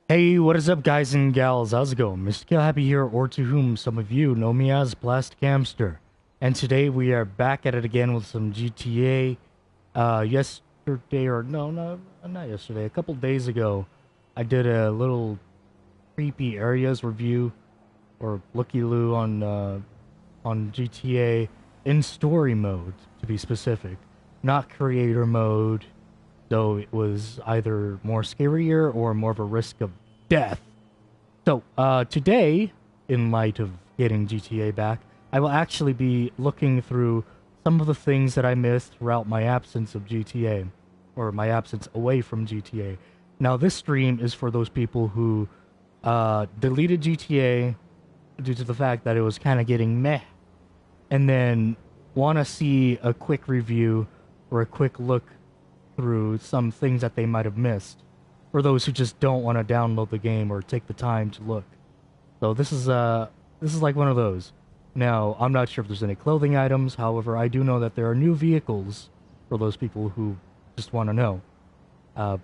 Hey, what is up, guys and gals? How's it going? Mr. Kill Happy here, or to whom some of you know me as Plastic Hamster. And today we are back at it again with some GTA. Yesterday, or no, not yesterday, a couple days ago, I did a little creepy areas review, or looky-loo on GTA in story mode, to be specific, not creator mode, though it was either more scarier or more of a risk of death. So, today, in light of getting GTA back, I will actually be looking through some of the things that I missed throughout my absence of GTA, or my absence away from GTA. Now, this stream is for those people who deleted GTA due to the fact that it was kind of getting meh, and then want to see a quick review or a quick look through some things that they might have missed, for those who just don't want to download the game or take the time to look. So this is like one of those. Now, I'm not sure if there's any clothing items. However, I do know that there are new vehicles for those people who just want to know. Uh,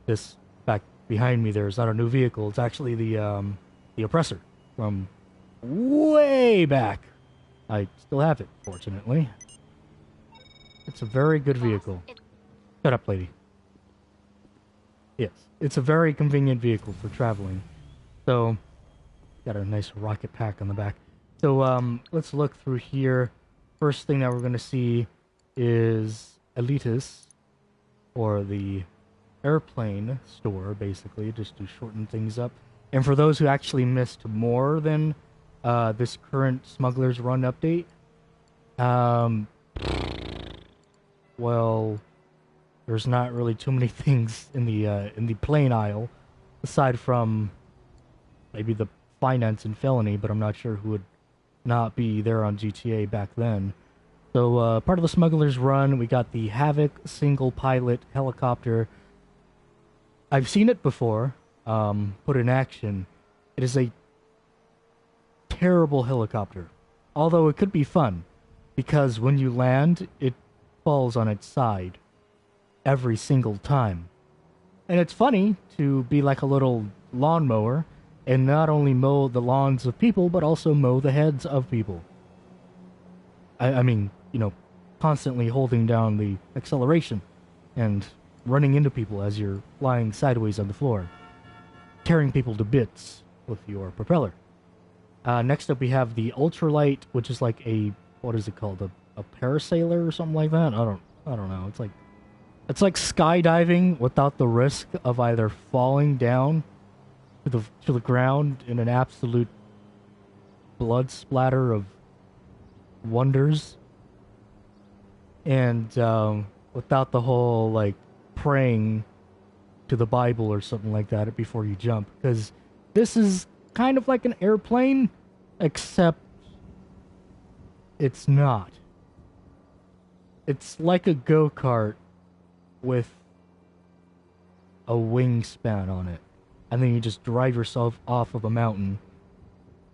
this back behind me there is not a new vehicle. It's actually the oppressor from way back. I still have it, fortunately. It's a very good vehicle. Shut up, lady. Yes, it's a very convenient vehicle for traveling. So, got a nice rocket pack on the back. So, let's look through here. First thing that we're going to see is Elitis, or the airplane store, basically, just to shorten things up. And for those who actually missed more than this current Smuggler's Run update, um, well, there's not really too many things in the plane aisle, aside from maybe the finance and felony, but I'm not sure who would not be there on GTA back then. So part of the Smuggler's Run, we got the Havoc single pilot helicopter. I've seen it before, put in action. It is a terrible helicopter, although it could be fun, because when you land, it falls on its side every single time. And it's funny to be like a little lawnmower and not only mow the lawns of people, but also mow the heads of people. I mean, constantly holding down the acceleration and running into people as you're lying sideways on the floor, tearing people to bits with your propeller. Next up, we have the ultralight, which is like what is it called? A parasailer or something like that? I don't know. It's like skydiving without the risk of either falling down to the ground in an absolute blood splatter of wonders, and without the whole like praying to the Bible or something like that before you jump. Because this is kind of like an airplane, except it's not. It's like a go-kart with a wingspan on it. And then you just drive yourself off of a mountain.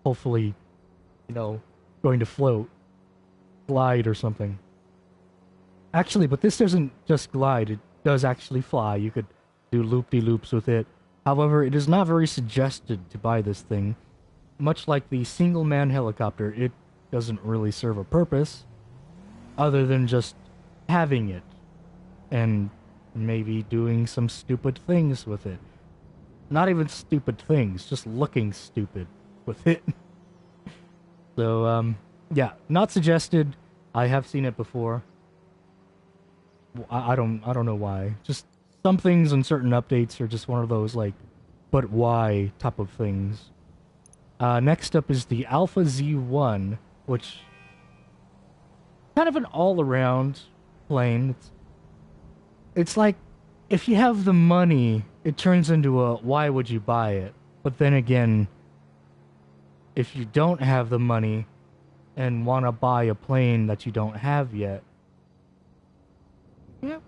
Hopefully, going to float, glide or something. Actually, but this doesn't just glide, it does actually fly. You could do loop-de-loops with it. However, it is not very suggested to buy this thing. Much like the single-man helicopter, it doesn't really serve a purpose other than just having it and maybe doing some stupid things with it. Not even stupid things, just looking stupid with it. So, yeah, not suggested. I have seen it before. I don't know why. Just some things in certain updates are just one of those like, but why type of things. Next up is the Alpha Z1, which kind of an all-around plane. It's like, if you have the money, it turns into a why would you buy it? But then again, if you don't have the money and want to buy a plane that you don't have yet, yeah,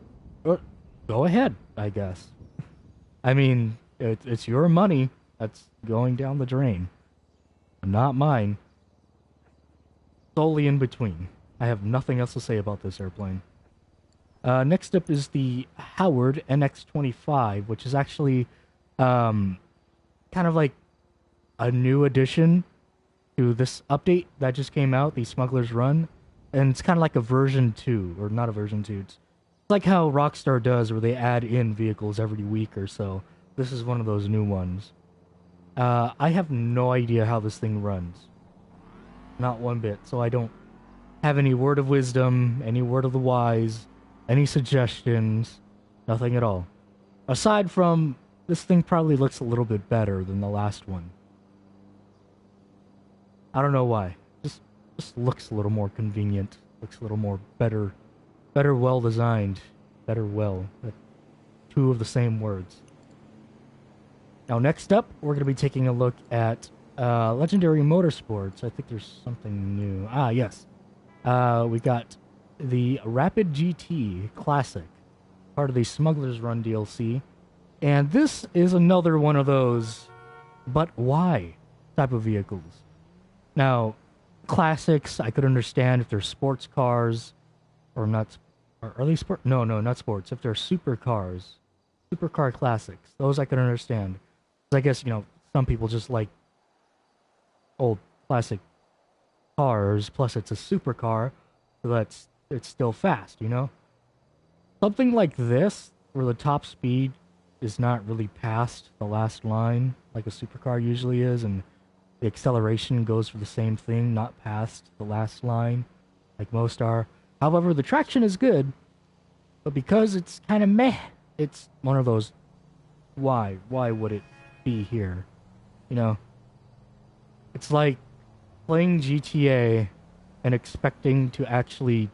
go ahead, I guess. I mean, it's your money that's going down the drain, not mine. Solely in between. I have nothing else to say about this airplane. Next up is the Howard NX-25, which is actually kind of like a new addition to this update that just came out, the Smuggler's Run, and it's kind of like a version 2, or not a version 2. It's like how Rockstar does, where they add in vehicles every week or so. This is one of those new ones. I have no idea how this thing runs. Not one bit. So I don't have any word of wisdom, any word of the wise, any suggestions, nothing at all. Aside from, this thing probably looks a little bit better than the last one. I don't know why. Just looks a little more convenient. Looks a little more better, well designed, better well. Two of the same words. Now, next up, we're going to be taking a look at Legendary Motorsports. I think there's something new. Ah, yes. We got the Rapid GT Classic, part of the Smuggler's Run DLC. And this is another one of those, but why type of vehicles. Now, classics, I could understand if they're sports cars, or not. Are they sport? No, not sports. If they're supercars, supercar classics, those I could understand. I guess, some people just like old classic cars, plus it's a supercar, so it's still fast, Something like this, where the top speed is not really past the last line, like a supercar usually is, and the acceleration goes for the same thing, not past the last line, like most are. However, the traction is good, but because it's kind of meh, it's one of those, why would it be here? It's like playing GTA and expecting to actually,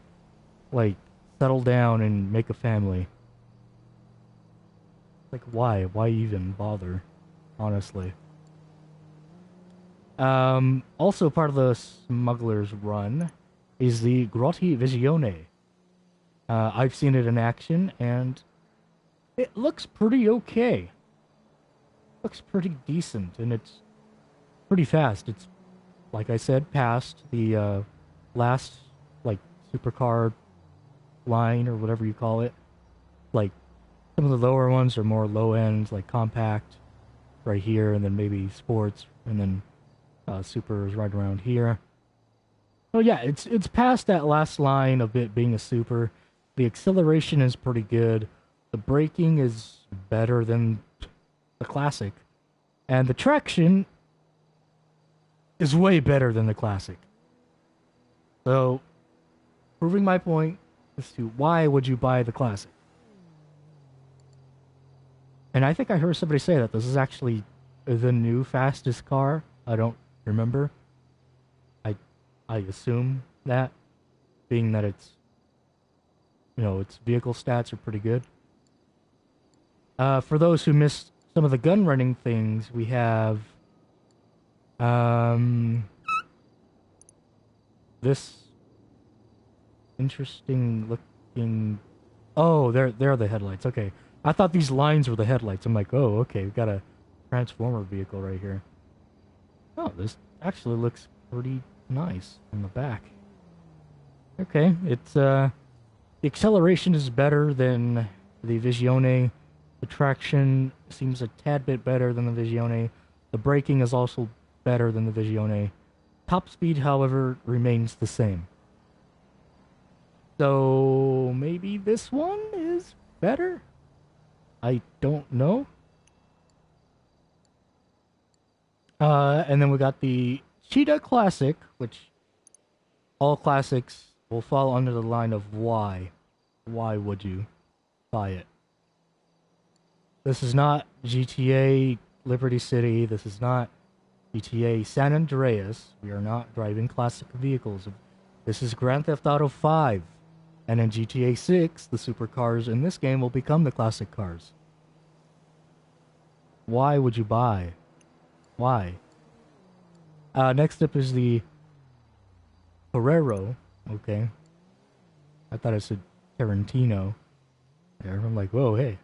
like, settle down and make a family. Like, why even bother, honestly? Also part of the Smuggler's Run is the Grotti Visione. I've seen it in action, and it looks pretty okay. Looks pretty decent, and it's pretty fast. It's, like I said, past the last, like, supercar line, or whatever you call it. Like, some of the lower ones are more low end, like compact, right here, and then maybe sports, and then super is right around here. So yeah, it's past that last line of it being a super. The acceleration is pretty good. The braking is better than the classic, and the traction is way better than the classic. So, proving my point as to why would you buy the classic. And I think I heard somebody say that this is actually the new fastest car. I don't remember. I assume that, being that it's, its vehicle stats are pretty good. For those who missed some of the gun running things, we have this interesting looking. Oh, there are the headlights. Okay, I thought these lines were the headlights. I'm like, oh, okay, we've got a transformer vehicle right here. Oh, this actually looks pretty nice on the back. Okay, it's the acceleration is better than the Visione. The traction seems a tad bit better than the Visione. The braking is also better than the Visione. Top speed, however, remains the same. So maybe this one is better? I don't know. And then we got the Cheetah Classic, which all classics will fall under the line of why. Why would you buy it? This is not GTA Liberty City. This is not GTA San Andreas. We are not driving classic vehicles. This is Grand Theft Auto 5. And in GTA 6, the supercars in this game will become the classic cars. Why would you buy? Why? Next up is the Ferrero. Okay. I thought I said Tarantino. There, I'm like, whoa, hey.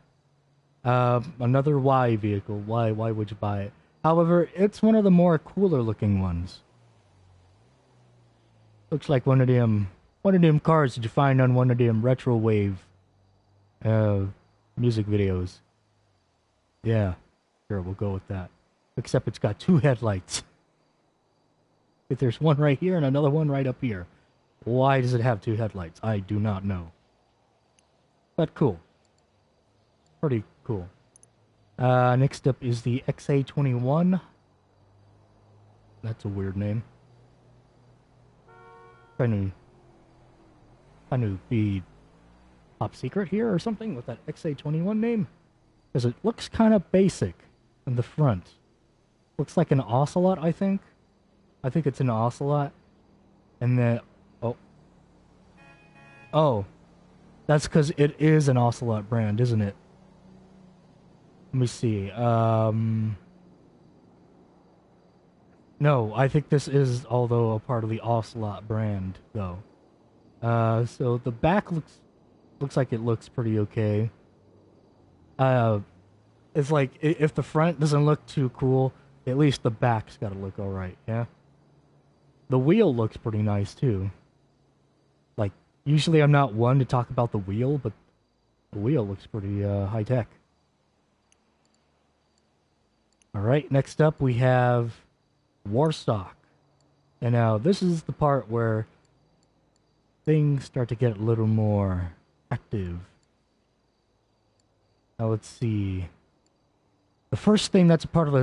Another Y vehicle. Why would you buy it? However, it's one of the more cooler looking ones. Looks like one of them cars that you find on one of them retro wave music videos. Yeah, sure, we'll go with that. except it's got two headlights. If there's one right here and another one right up here. Why does it have two headlights? I do not know. But cool. Pretty cool. Next up is the XA21. That's a weird name. Trying to be top secret here or something with that XA21 name? Because it looks kind of basic in the front. Looks like an Ocelot, I think. I think it's an Ocelot. And then... Oh. That's because it is an Ocelot brand, isn't it? Let me see. No, I think this is, although, a part of the Ocelot brand, though. So the back looks like it looks pretty okay. It's like, if the front doesn't look too cool, at least the back's gotta look alright, yeah? The wheel looks pretty nice, too. Like, usually I'm not one to talk about the wheel, but the wheel looks pretty, high-tech. Alright, next up we have Warstock. And now, this is the part where things start to get a little more active. Now, let's see. The first thing that's a part of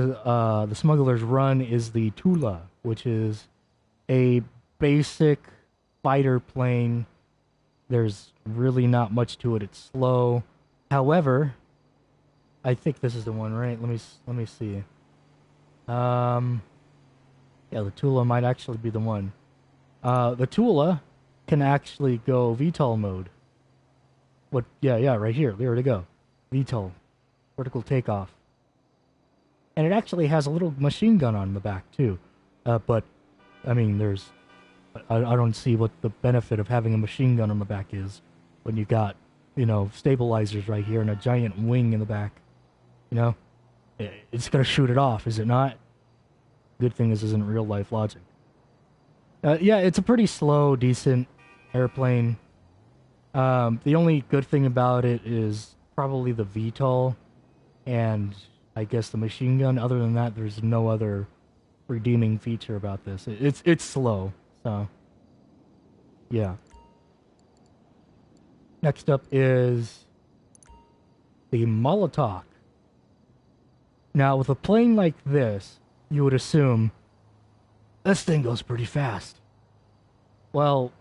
the Smuggler's Run is the Tula, which is a basic fighter plane. There's really not much to it. It's slow. However, I think this is the one, right? Let me see. Yeah, the Tula might actually be the one. The Tula can actually go VTOL mode. What? Yeah, right here. There we go. VTOL, vertical takeoff. And it actually has a little machine gun on the back too. But I mean, I don't see what the benefit of having a machine gun on the back is when you got, stabilizers right here and a giant wing in the back. It's gonna shoot it off, is it not? Good thing this isn't real life logic. Yeah, it's a pretty slow, decent airplane. The only good thing about it is probably the VTOL and I guess the machine gun. Other than that, there's no other redeeming feature about this. It's slow, so yeah. Next up is the Molotov. Now, with a plane like this, you would assume this thing goes pretty fast. Well,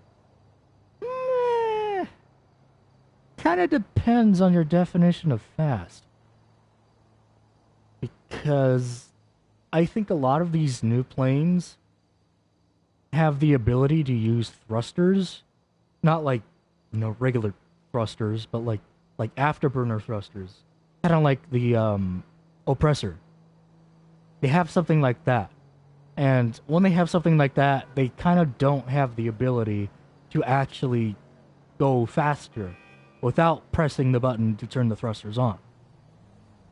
kind of depends on your definition of fast. Because I think a lot of these new planes have the ability to use thrusters. Not like, regular thrusters, but like afterburner thrusters. Kind of like the Oppressor. They have something like that. And when they have something like that, they kind of don't have the ability to actually go faster without pressing the button to turn the thrusters on.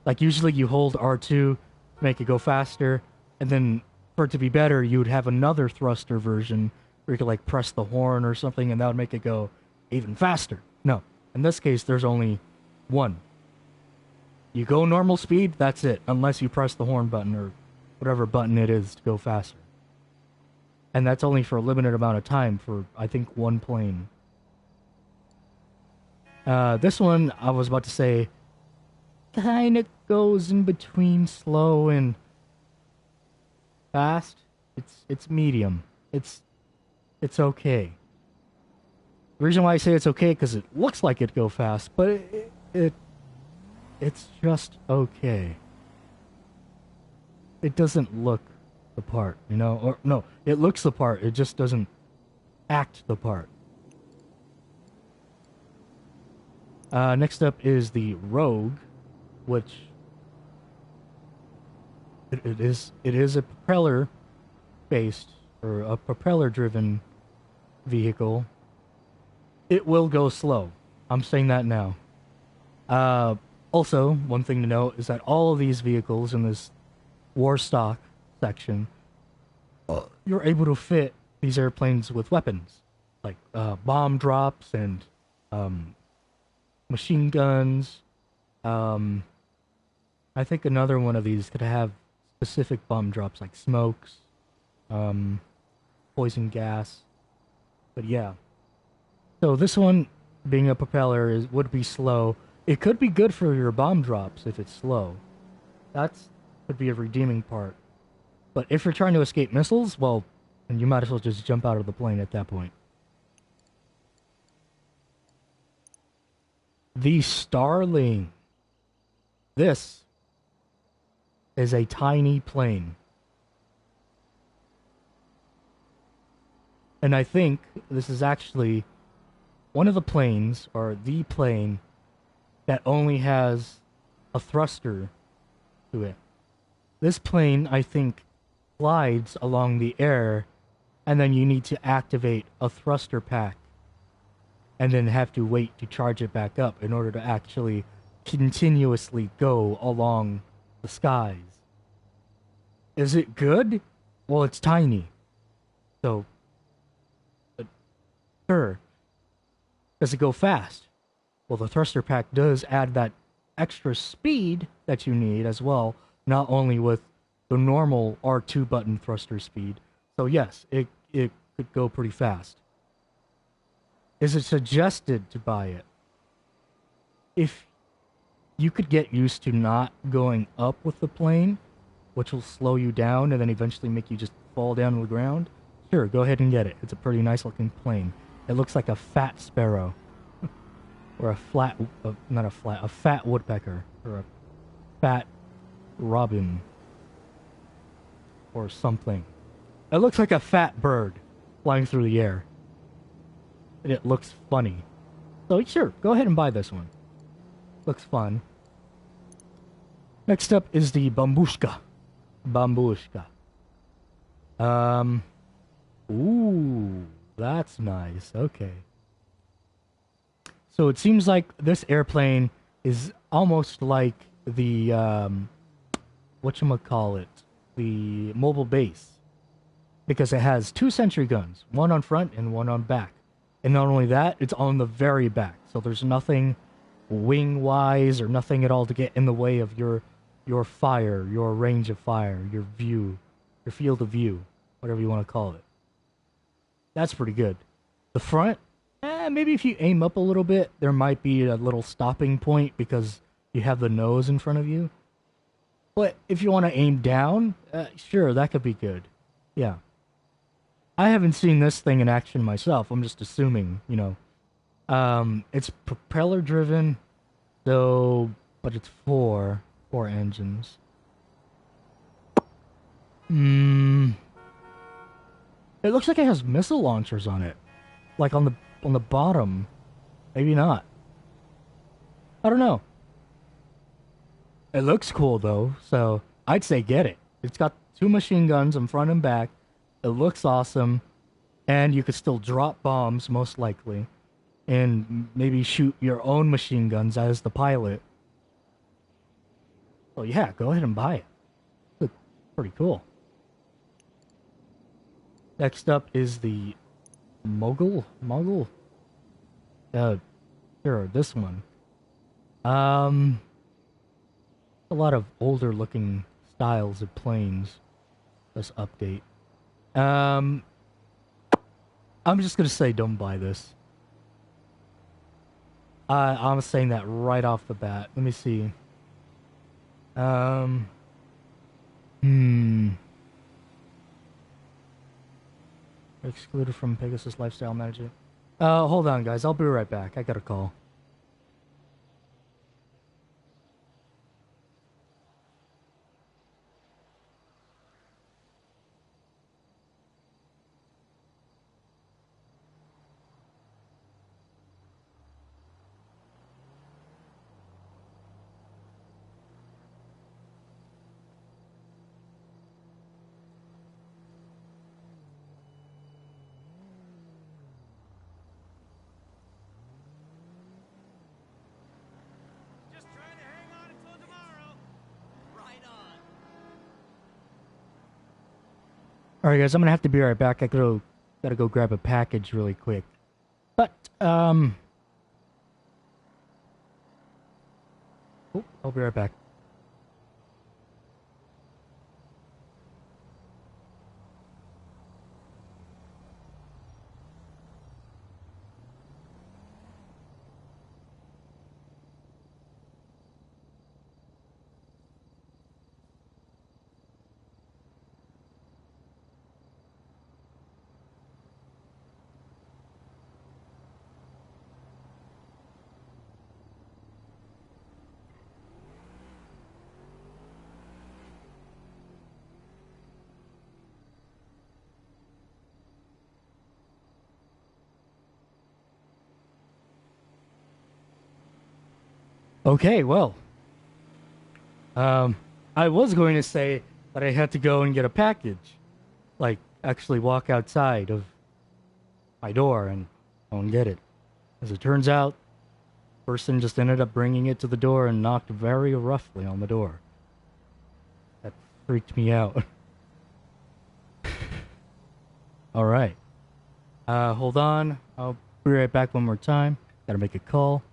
Like, usually you hold R2 to make it go faster, and then for it to be better, you would have another thruster version where you could, like, press the horn or something, and that would make it go even faster. No. In this case, there's only one. You go normal speed, that's it, unless you press the horn button or whatever button it is to go faster. And that's only for a limited amount of time for, I think, one plane. This one, I was about to say, kind of goes in between slow and fast. It's medium. It's okay. The reason why I say it's okay because it looks like it go fast, but it's just okay. It doesn't look the part, or no, it looks the part. It just doesn't act the part. Next up is the Rogue, which it is a propeller based or a propeller driven vehicle. It will go slow. I'm saying that now. Also, one thing to note is that all of these vehicles in this Warstock section, you're able to fit these airplanes with weapons, like bomb drops and machine guns. I think another one of these could have specific bomb drops like smokes, um, poison gas. But yeah, so this one being a propeller would be slow. It could be good for your bomb drops if it's slow. That's could be a redeeming part. But if you're trying to escape missiles, well, then you might as well just jump out of the plane at that point. The Starling. This is a tiny plane. And I think this is actually one of the planes, or the plane, that only has a thruster to it. This plane, I think, glides along the air, and then you need to activate a thruster pack, and then have to wait to charge it back up in order to actually continuously go along the skies. Is it good? Well, it's tiny. So, sure. Does it go fast? Well, the thruster pack does add that extra speed that you need as well, not only with the normal R2 button thruster speed. So yes, it could go pretty fast. Is it suggested to buy it? If you could get used to not going up with the plane, which will slow you down and then eventually make you just fall down to the ground, sure, go ahead and get it. It's a pretty nice looking plane. It looks like a fat sparrow. Or a fat woodpecker. Or a fat robin. Or something. It looks like a fat bird flying through the air. And it looks funny. So sure, go ahead and buy this one. Looks fun. Next up is the Bambushka. Bambushka. Ooh, that's nice. Okay. So it seems like this airplane is almost like the whatchamacallit, the mobile base, because it has two sentry guns, one on front and one on back. And not only that, it's on the very back, so there's nothing wing-wise or nothing at all to get in the way of your fire, your range of fire, your view, your field of view, whatever you want to call it. That's pretty good. The front, maybe if you aim up a little bit, there might be a little stopping point because you have the nose in front of you. But if you want to aim down, sure, that could be good. Yeah. I haven't seen this thing in action myself. I'm just assuming, you know. It's propeller driven, so, but it's four engines. It looks like it has missile launchers on it, like on the bottom. Maybe not. I don't know. It looks cool though, so I'd say get it. It's got two machine guns in front and back. It looks awesome, and you could still drop bombs most likely, and maybe shoot your own machine guns as the pilot. So yeah, go ahead and buy it. Looks pretty cool. Next up is the Mogul. Sure, this one. A lot of older looking styles of planes. This update. I'm just gonna say don't buy this. I'm saying that right off the bat. Let me see. Excluded from Pegasus Lifestyle Manager. Hold on, guys. I'll be right back. I got a call. All right, guys. I'm gonna have to be right back. Gotta go grab a package really quick. But oh, I'll be right back. Okay, well, um, I was going to say that I had to go and get a package, like actually walk outside of my door and go and get it. As it turns out, the person just ended up bringing it to the door and knocked very roughly on the door. That freaked me out. All right. Hold on. I'll be right back one more time. Gotta make a call.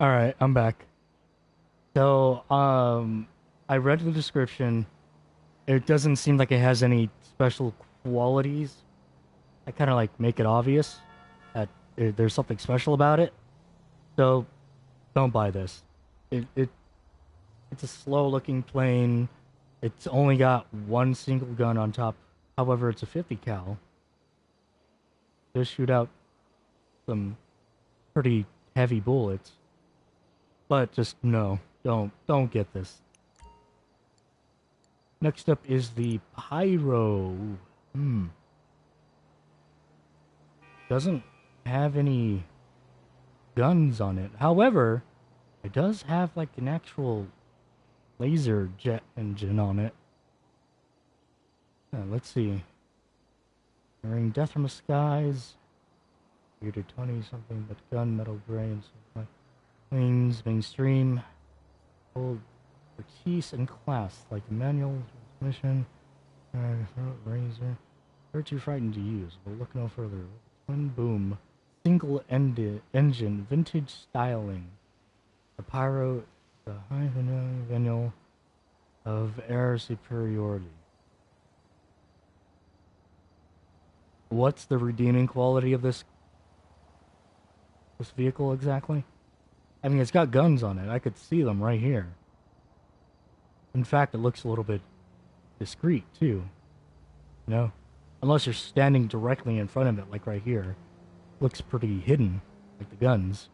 All right, I'm back. So, I read the description. It doesn't seem like it has any special qualities. I kind of like make it obvious that there's something special about it. So, don't buy this. It it's a slow-looking plane. It's only got one single gun on top. However, it's a 50 cal. Does shoot out some pretty heavy bullets. But just no, don't get this. Next up is the Pyro. Hmm. Doesn't have any guns on it. However, it does have like an actual laser jet engine on it. Let's see. Wearing Death from the Skies. Rated 20 something, but gun, metal gray, and something. Wings, mainstream. Old expertise and class, like manual transmission. Razor. They're too frightened to use, but look no further. Twin boom. Single-ended engine. Vintage styling. The Pyro, the high vanilla of air superiority. What's the redeeming quality of this vehicle exactly? I mean, it's got guns on it. I could see them right here. In fact, it looks a little bit discreet too. You know, unless you're standing directly in front of it, like right here, looks pretty hidden, like the guns,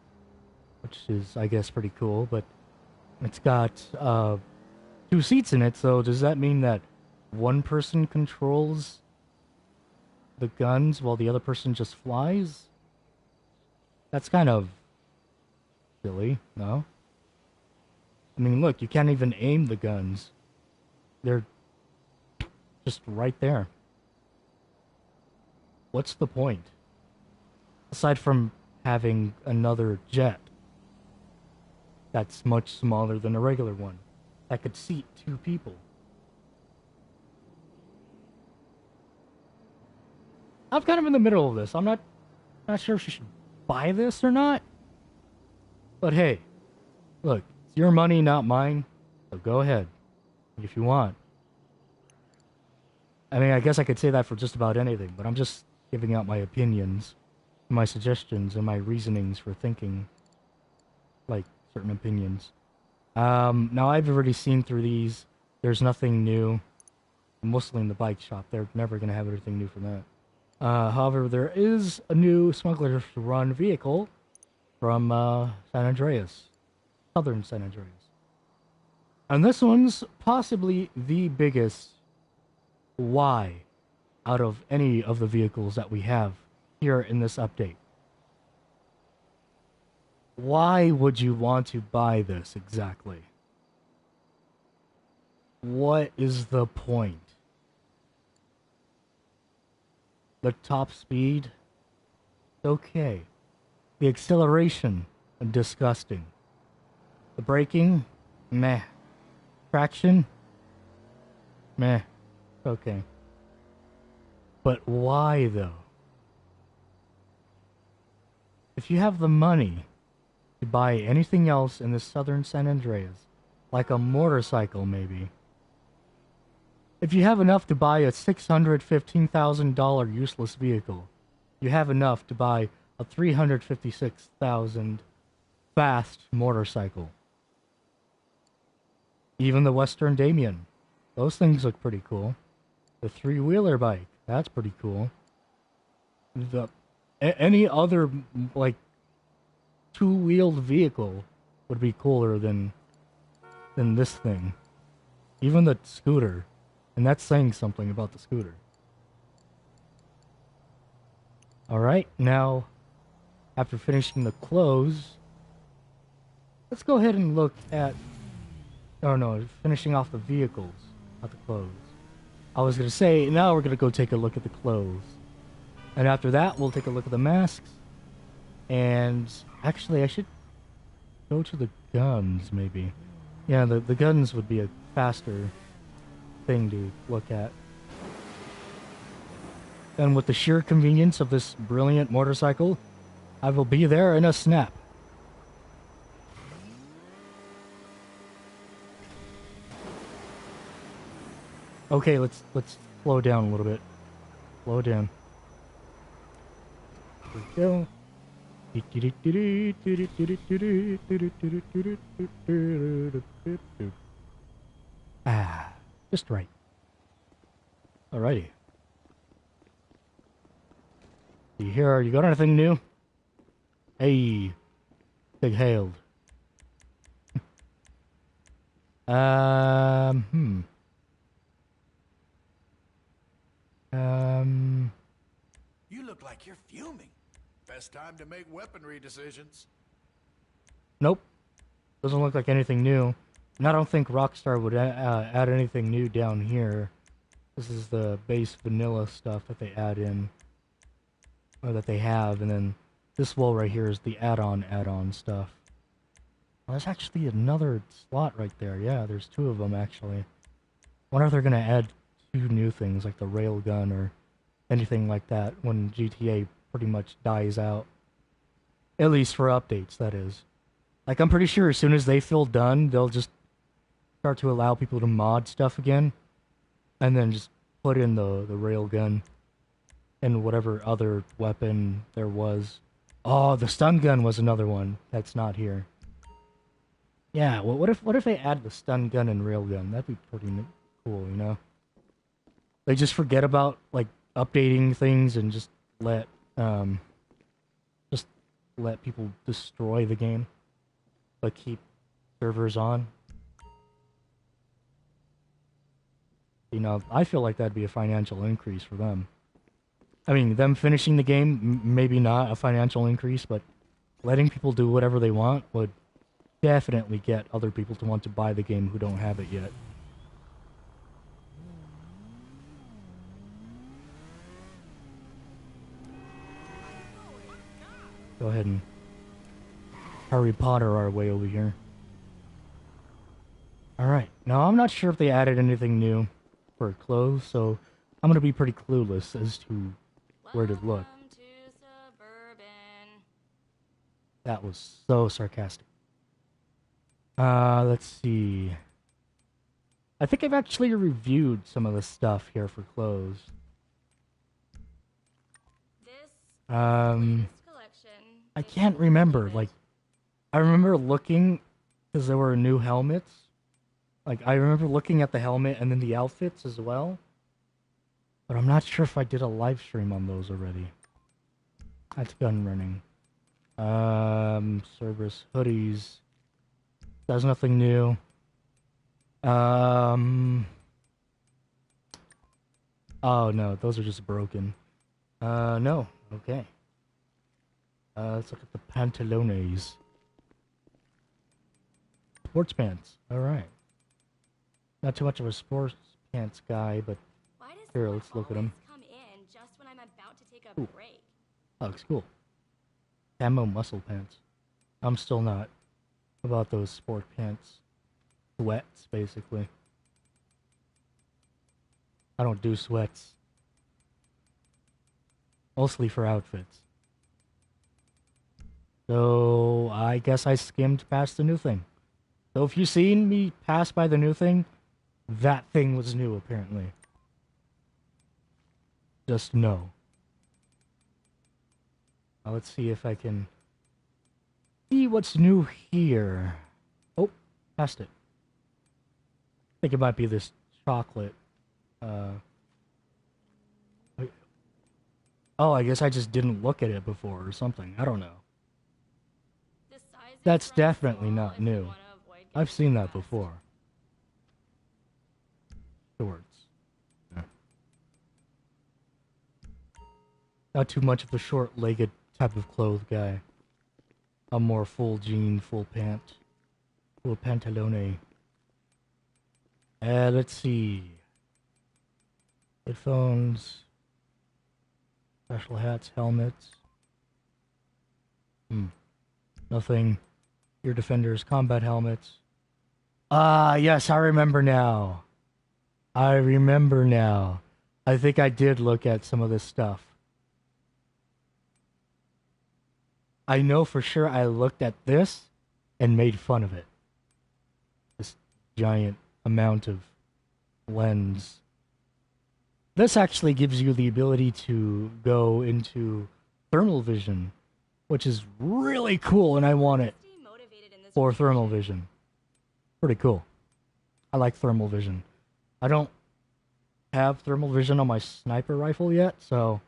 which is, I guess, pretty cool. But it's got two seats in it, so does that mean that one person controls the guns while the other person just flies? That's kind of silly, no? I mean, look, you can't even aim the guns. They're just right there. What's the point? Aside from having another jet that's much smaller than a regular one that could seat two people. I'm kind of in the middle of this. I'm not sure if you should buy this or not. But hey, look, it's your money, not mine. So go ahead if you want. I mean, I guess I could say that for just about anything, but I'm just giving out my opinions, my suggestions, and my reasonings for thinking like certain opinions. Now I've already seen through these. There's nothing new. Mostly in the bike shop. They're never gonna have anything new for that. However, there is a new Smuggler's Run vehicle from San Andreas, southern San Andreas. And this one's possibly the biggest why out of any of the vehicles that we have here in this update. Why would you want to buy this exactly? What is the point? The top speed? Okay. The acceleration? Disgusting. The braking? Meh. Traction? Meh. Okay. But why though? If you have the money to buy anything else in the southern San Andreas, like a motorcycle maybe, if you have enough to buy a $615,000 useless vehicle, you have enough to buy a $356,000 fast motorcycle. Even the Western Damien. Those things look pretty cool. The three-wheeler bike, that's pretty cool. Any other, like, two-wheeled vehicle would be cooler than this thing. Even the scooter. And that's saying something about the scooter. Alright, now, after finishing the clothes, let's go ahead and look at... Oh no, finishing off the vehicles, not the clothes. I was going to say, now we're going to go take a look at the clothes. And after that, we'll take a look at the masks. And actually, I should go to the guns, maybe. Yeah, the guns would be a faster thing to look at. And with the sheer convenience of this brilliant motorcycle, I will be there in a snap. Okay, let's slow down a little bit. Slow down. Here we go. Ah, just right. Alrighty. You here? You got anything new? Hey, big hailed. Um. You look like you're fuming. Best time to make weaponry decisions. Nope. Doesn't look like anything new. And I don't think Rockstar would add anything new down here. This is the base vanilla stuff that they add in. Or that they have. And then this wall right here is the add-on stuff. Well, there's actually another slot right there. Yeah, there's two of them actually. I wonder if they're going to add two new things like the railgun or anything like that when GTA pretty much dies out. At least for updates, that is. Like, I'm pretty sure as soon as they feel done, they'll just start to allow people to mod stuff again. And then just put in the railgun and whatever other weapon there was. Oh, the stun gun was another one that's not here. Yeah, well, what if they add the stun gun and railgun? That'd be pretty cool, you know? They just forget about, like, updating things and just let people destroy the game. But keep servers on. You know, I feel like that'd be a financial increase for them. I mean, them finishing the game, maybe not a financial increase, but letting people do whatever they want would definitely get other people to want to buy the game who don't have it yet. Go ahead and Harry Potter our way over here. Alright, now I'm not sure if they added anything new for clothes, so I'm gonna be pretty clueless as to where to look. That was so sarcastic. Let's see. I think I've actually reviewed some of the stuff here for clothes. I can't remember. Like, I remember looking because there were new helmets. Like, I remember looking at the helmet and then the outfits as well. But I'm not sure if I did a live stream on those already. That's gun running. Cerberus hoodies. That's nothing new. Oh no, those are just broken. No. Okay. Let's look at the pantalones. Sports pants. Alright. Not too much of a sports pants guy, but here, let's look at them. Come in just when I'm about to take a Ooh. break. That looks cool. Camo muscle pants. I'm still not about those sport pants. Sweats, basically. I don't do sweats. Mostly for outfits. So, I guess I skimmed past the new thing. So if you've seen me pass by the new thing, that thing was new, apparently. Just know. Now let's see if I can see what's new here. Oh, passed it. I think it might be this chocolate. Oh, I guess I just didn't look at it before or something. I don't know. That's definitely not new. I've seen that before. Shorts. Yeah. Not too much of a short-legged type of clothes guy. I'm more full jean, full pant. Full pantalone. Let's see. Headphones. Special hats, helmets. Nothing. Your defenders, combat helmets. Yes, I remember now. I remember now. I think I did look at some of this stuff. I know for sure I looked at this and made fun of it. This giant amount of lens. This actually gives you the ability to go into thermal vision, which is really cool, and I want it for thermal vision. Pretty cool. I like thermal vision. I don't have thermal vision on my sniper rifle yet, so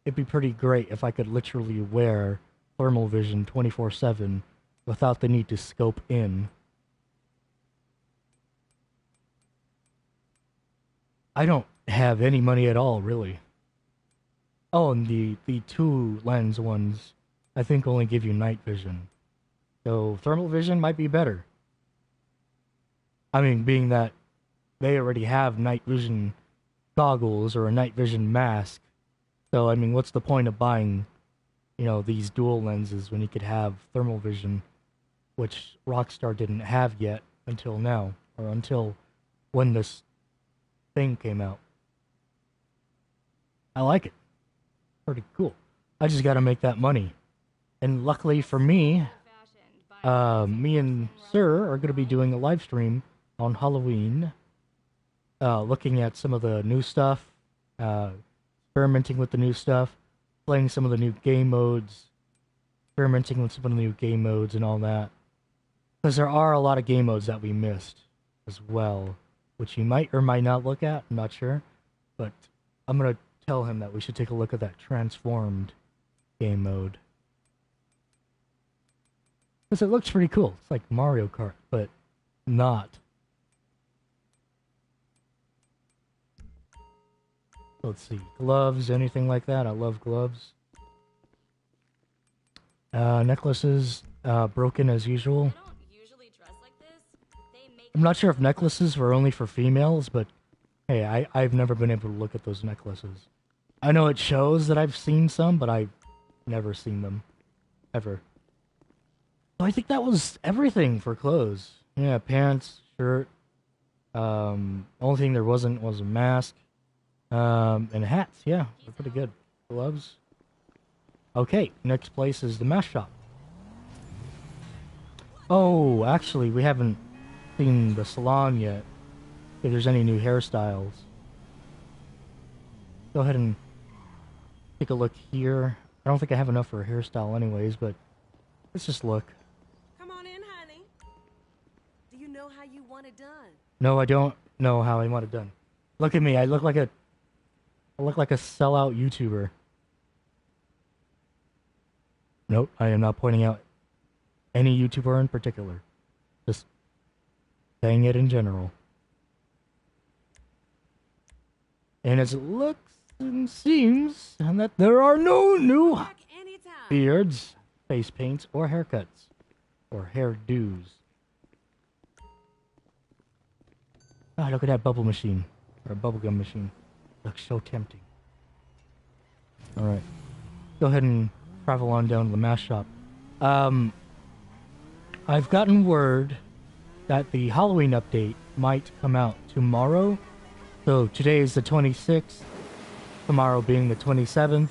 it'd be pretty great if I could literally wear thermal vision 24/7 without the need to scope in. I don't have any money at all, really. Oh, and the two lens ones, I think, only give you night vision. So thermal vision might be better. I mean, being that they already have night vision goggles or a night vision mask. So, I mean, what's the point of buying, these dual lenses when you could have thermal vision, which Rockstar didn't have yet until now, or until when this thing came out. I like it. Pretty cool. I just gotta make that money. And luckily for me, me and Sir are gonna be doing a live stream on Halloween, looking at some of the new stuff, experimenting with the new stuff, playing some of the new game modes, experimenting with some of the new game modes and all that. Because there are a lot of game modes that we missed as well, which you might or might not look at, I'm not sure. But I'm going to tell him that we should take a look at that transformed game mode. Because it looks pretty cool. It's like Mario Kart, but not. Let's see. Gloves, anything like that? I love gloves. Necklaces, broken as usual. I'm not sure if necklaces were only for females, but hey, I've never been able to look at those necklaces. I know it shows that I've seen some, but I've never seen them. Ever. So I think that was everything for clothes. Yeah, pants, shirt. Only thing there wasn't was a mask. And hats, yeah, they're pretty good. Gloves. Okay, next place is the mask shop. Oh, actually, we haven't seen the salon yet. If there's any new hairstyles. Go ahead and take a look here. I don't think I have enough for a hairstyle anyways, but let's just look. Come on in, honey. Do you know how you want it done? No, I don't know how I want it done. Look at me, I look like I look like a sellout YouTuber. Nope, I am not pointing out any YouTuber in particular. Just saying it in general. And as it looks and seems, and that there are no new Back anytime. beards, face paints, or haircuts, or hairdos. Ah, look at that bubble machine, or bubblegum machine. Looks so tempting. Alright. Go ahead and travel on down to the mask shop. I've gotten word that the Halloween update might come out tomorrow. So today is the 26th, tomorrow being the 27th.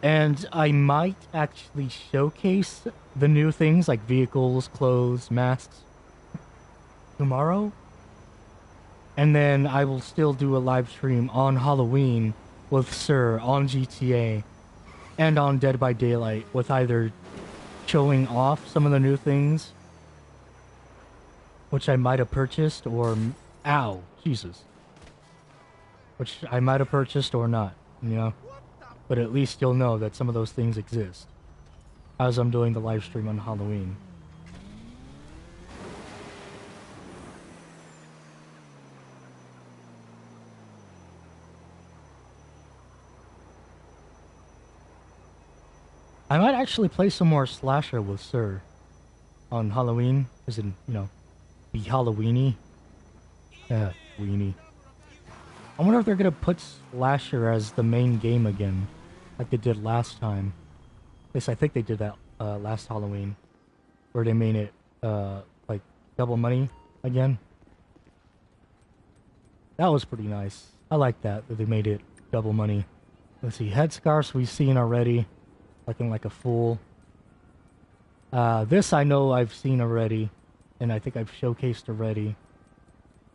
And I might actually showcase the new things like vehicles, clothes, masks tomorrow. And then I will still do a live stream on Halloween with Sir on GTA and on Dead by Daylight with either showing off some of the new things which I might have purchased or ow, Jesus. Which I might have purchased or not, you know? But at least you'll know that some of those things exist as I'm doing the live stream on Halloween. I might actually play some more Slasher with Sir on Halloween, as in, you know, be Halloweeny. Weenie. I wonder if they're gonna put Slasher as the main game again, like they did last time. At least I think they did that last Halloween, where they made it like double money again. That was pretty nice. I like that they made it double money. Let's see, headscarves we've seen already, looking like a fool. This I know I've seen already, and I think I've showcased already.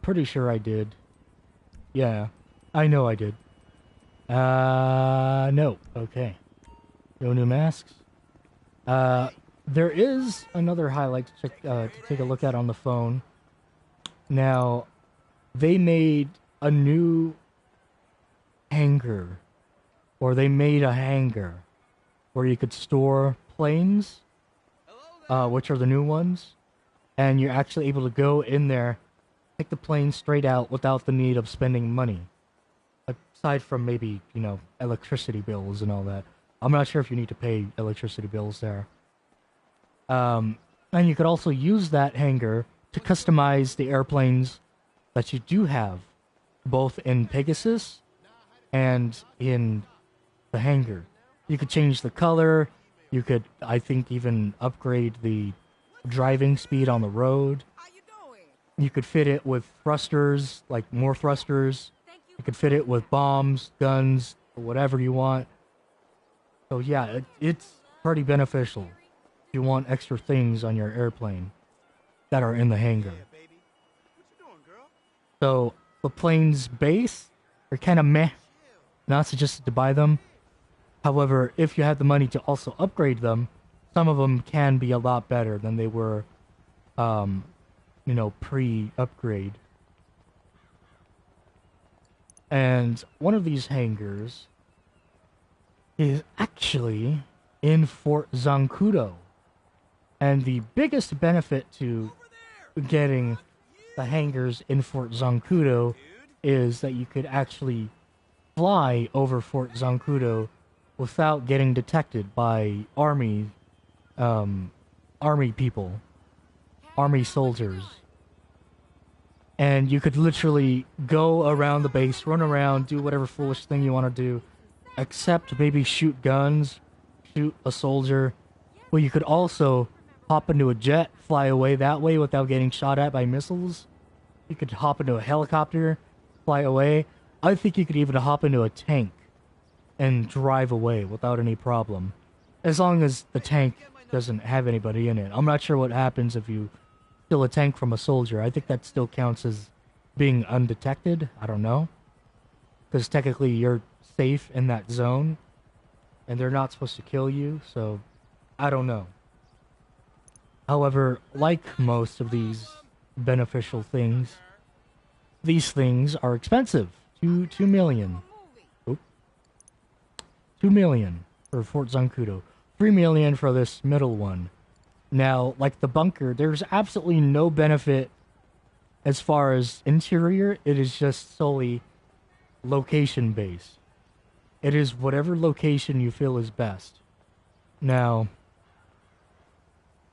Pretty sure I did. Yeah, I know I did. No. Okay. No new masks. There is another highlight to check, to take a look at on the phone. Now, they made a new hanger, or they made a hanger where you could store planes, which are the new ones, and you're actually able to go in there, take the plane straight out without the need of spending money. Aside from maybe, you know, electricity bills and all that. I'm not sure if you need to pay electricity bills there. And you could also use that hanger to customize the airplanes that you do have, both in Pegasus and in the hangar. You could change the color. You could, I think, even upgrade the driving speed on the road. You could fit it with thrusters, like more thrusters. You could fit it with bombs, guns, or whatever you want. So yeah, it's pretty beneficial if you want extra things on your airplane that are in the hangar. So the plane's base are kind of meh. Not suggested to buy them. However, if you have the money to also upgrade them, some of them can be a lot better than they were, you know, pre-upgrade. And one of these hangars is actually in Fort Zancudo. And the biggest benefit to getting the hangars in Fort Zancudo is that you could actually fly over Fort Zancudo without getting detected by army people, army soldiers. And you could literally go around the base, run around, do whatever foolish thing you want to do, except maybe shoot guns, shoot a soldier. But you could also hop into a jet, fly away that way without getting shot at by missiles. You could hop into a helicopter, fly away. I think you could even hop into a tank and drive away without any problem. As long as the tank doesn't have anybody in it. I'm not sure what happens if you steal a tank from a soldier. I think that still counts as being undetected. I don't know. Because technically you're safe in that zone. And they're not supposed to kill you, so I don't know. However, like most of these beneficial things, these things are expensive. 2 million. 2 million for Fort Zancudo, 3 million for this middle one. Now, like the bunker, there's absolutely no benefit as far as interior. It is just solely location based. It is whatever location you feel is best. Now,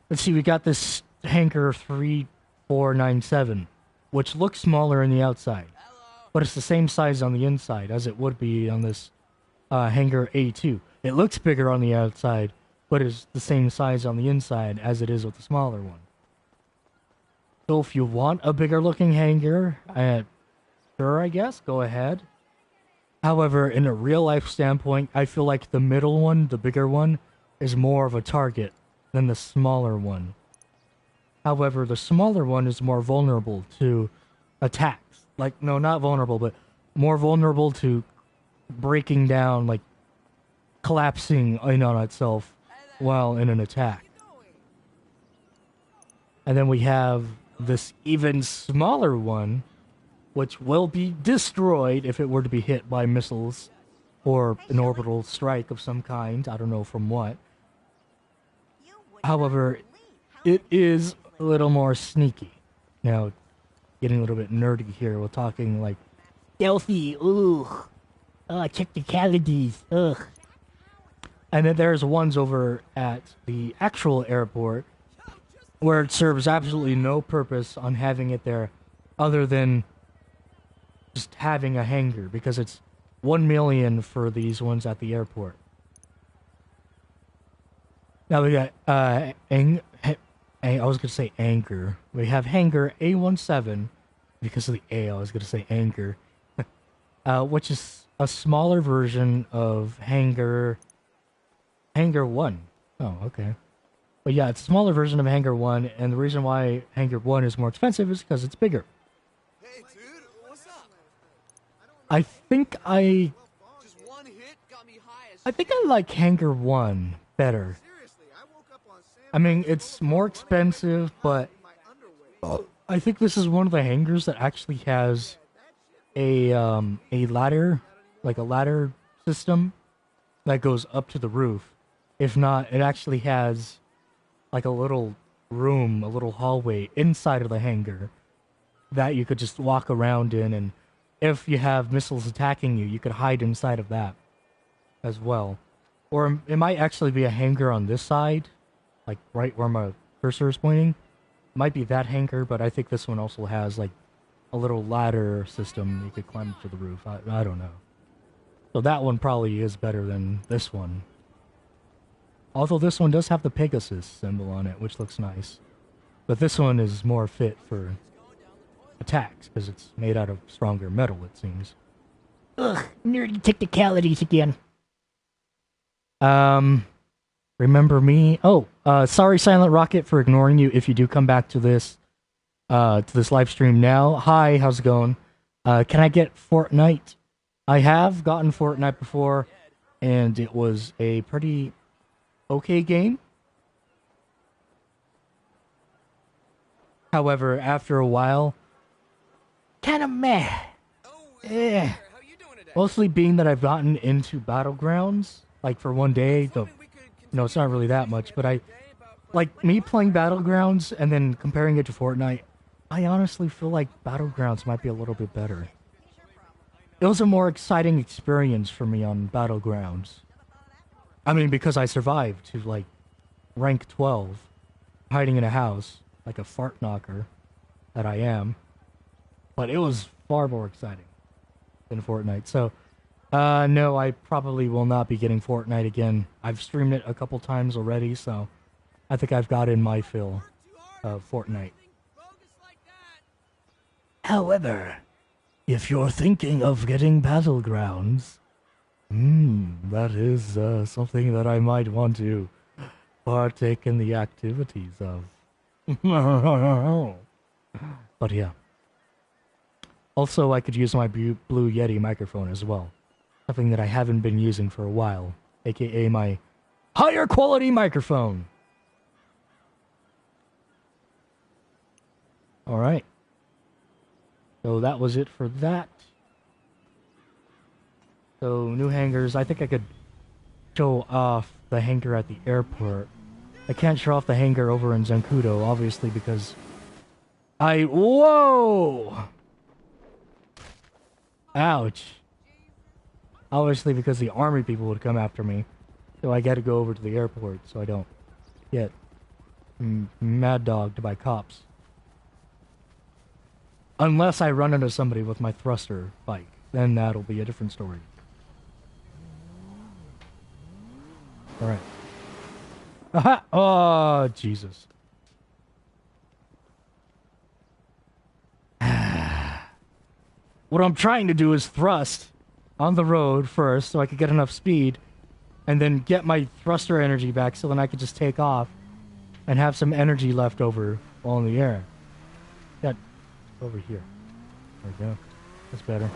let's see, we got this hangar 3497, which looks smaller on the outside, but it's the same size on the inside as it would be on this hangar A2. It looks bigger on the outside, but it's the same size on the inside as it is with the smaller one. So if you want a bigger looking hangar, sure, I guess, go ahead. However, in a real life standpoint, I feel like the middle one, the bigger one, is more of a target than the smaller one. However, the smaller one is more vulnerable to attacks. Like, no, not vulnerable, but more vulnerable to breaking down, like collapsing in on itself while in an attack. And then we have this even smaller one, which will be destroyed if it were to be hit by missiles or an orbital strike of some kind. I don't know from what. However, it is a little more sneaky. Now, getting a little bit nerdy here, we're talking like stealthy, ugh. Technicalities, ugh. And then there's ones over at the actual airport where it serves absolutely no purpose on having it there other than just having a hangar, because it's 1 million for these ones at the airport. Now we got I was gonna say anchor. We have hangar A17 because of the A. I was gonna say anchor, which is a smaller version of hangar 1. Oh, okay. But yeah, it's a smaller version of hangar 1, and the reason why hangar 1 is more expensive is because it's bigger. Hey, dude, what's up? I think I Just one hit got me high as think I like hangar 1 better. seriously. I woke up on Sam. I mean, it's more expensive, but I think this is one of the hangars that actually has a ladder, like a ladder system that goes up to the roof. If not, it actually has like a little room, a little hallway inside of the hangar that you could just walk around in, and if you have missiles attacking you, you could hide inside of that as well. Or it might actually be a hangar on this side, like right where my cursor is pointing. It might be that hangar, but I think this one also has like a little ladder system you could climb up to the roof. I don't know. So that one probably is better than this one. Although this one does have the Pegasus symbol on it, which looks nice. But this one is more fit for attacks, because it's made out of stronger metal, it seems. Ugh, nerdy technicalities again. Remember me? Oh, sorry, Silent Rocket, for ignoring you if you do come back to this live stream now. Hi, how's it going? Can I get Fortnite? I have gotten Fortnite before, and it was a pretty okay game. However, after a while, kind of meh. Eh. Mostly being that I've gotten into Battlegrounds, like for one day, though, no, it's not really that much, but I, like me playing Battlegrounds and then comparing it to Fortnite, I honestly feel like Battlegrounds might be a little bit better. It was a more exciting experience for me on Battlegrounds. I mean, because I survived to, like, rank 12, hiding in a house, like a fart knocker that I am. But it was far more exciting than Fortnite. So, no, I probably will not be getting Fortnite again. I've streamed it a couple times already, so I think I've got in my fill of Fortnite. However, if you're thinking of getting Battlegrounds, that is something that I might want to partake in the activities of. But yeah. Also, I could use my Blue Yeti microphone as well. Something that I haven't been using for a while, aka my higher quality microphone. Alright. So that was it for that. So, new hangars. I think I could show off the hangar at the airport. I can't show off the hangar over in Zancudo, obviously, because Whoa! Ouch. Obviously, because the army people would come after me. So I gotta go over to the airport so I don't get mad dogged by cops. Unless I run into somebody with my thruster bike. Then that'll be a different story. Alright. Aha! Oh, Jesus. What I'm trying to do is thrust on the road first so I could get enough speed and then get my thruster energy back so then I could just take off and have some energy left over while in the air. Got over here. There we go. That's better.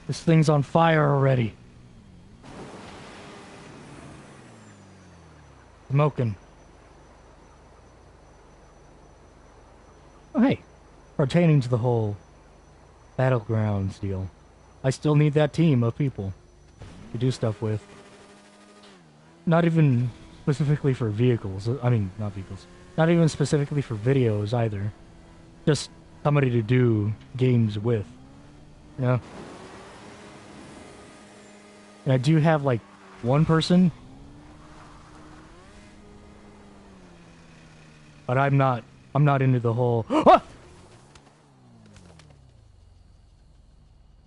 This thing's on fire already. Smoking. Oh, hey. Pertaining to the whole Battlegrounds deal, I still need that team of people to do stuff with. Not even specifically for vehicles. I mean, not vehicles. Not even specifically for videos either. Just somebody to do games with. You know? And I do have, like, one person. But I'm not into the whole... Ah!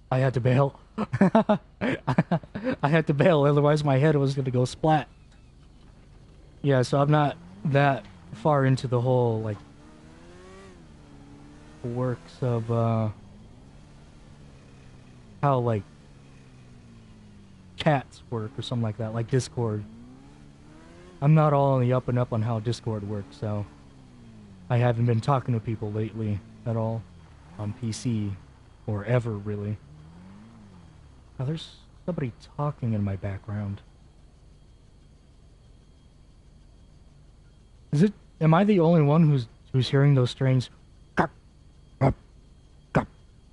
I had to bail. I had to bail, otherwise my head was gonna go splat. Yeah, so I'm not that far into the whole, like, works of, how, like, chats work or something like that, like Discord. I'm not all on the up and up on how Discord works, so I haven't been talking to people lately at all on PC, or ever, really. Oh, there's somebody talking in my background. Am I the only one who's hearing those strange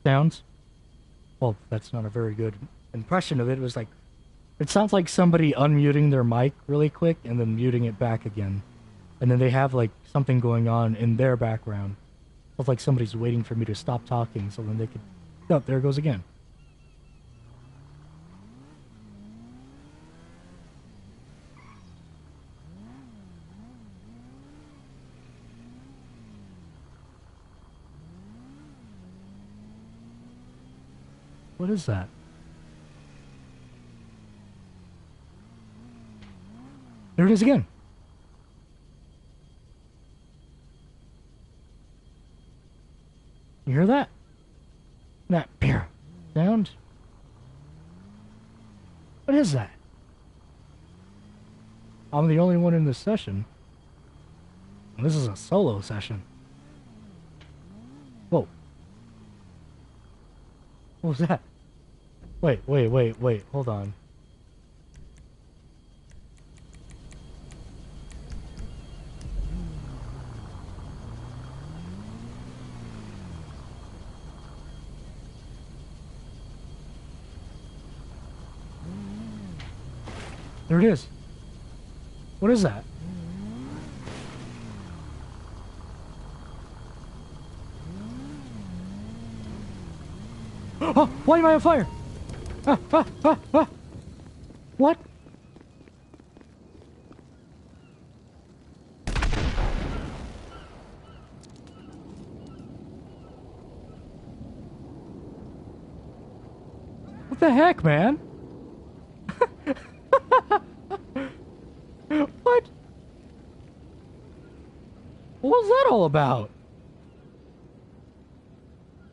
sounds? Well, that's not a very good impression of it. It was like, it sounds like somebody unmuting their mic really quick and then muting it back again. And then they have, like, something going on in their background. It's like somebody's waiting for me to stop talking so then they could... Oh, there it goes again. What is that? There it is again. You hear that? That beer sound? What is that? I'm the only one in this session. This is a solo session. Whoa. What was that? Wait, hold on. There it is. What is that? Oh, why am I on fire? What? What the heck, man? What? What was that all about?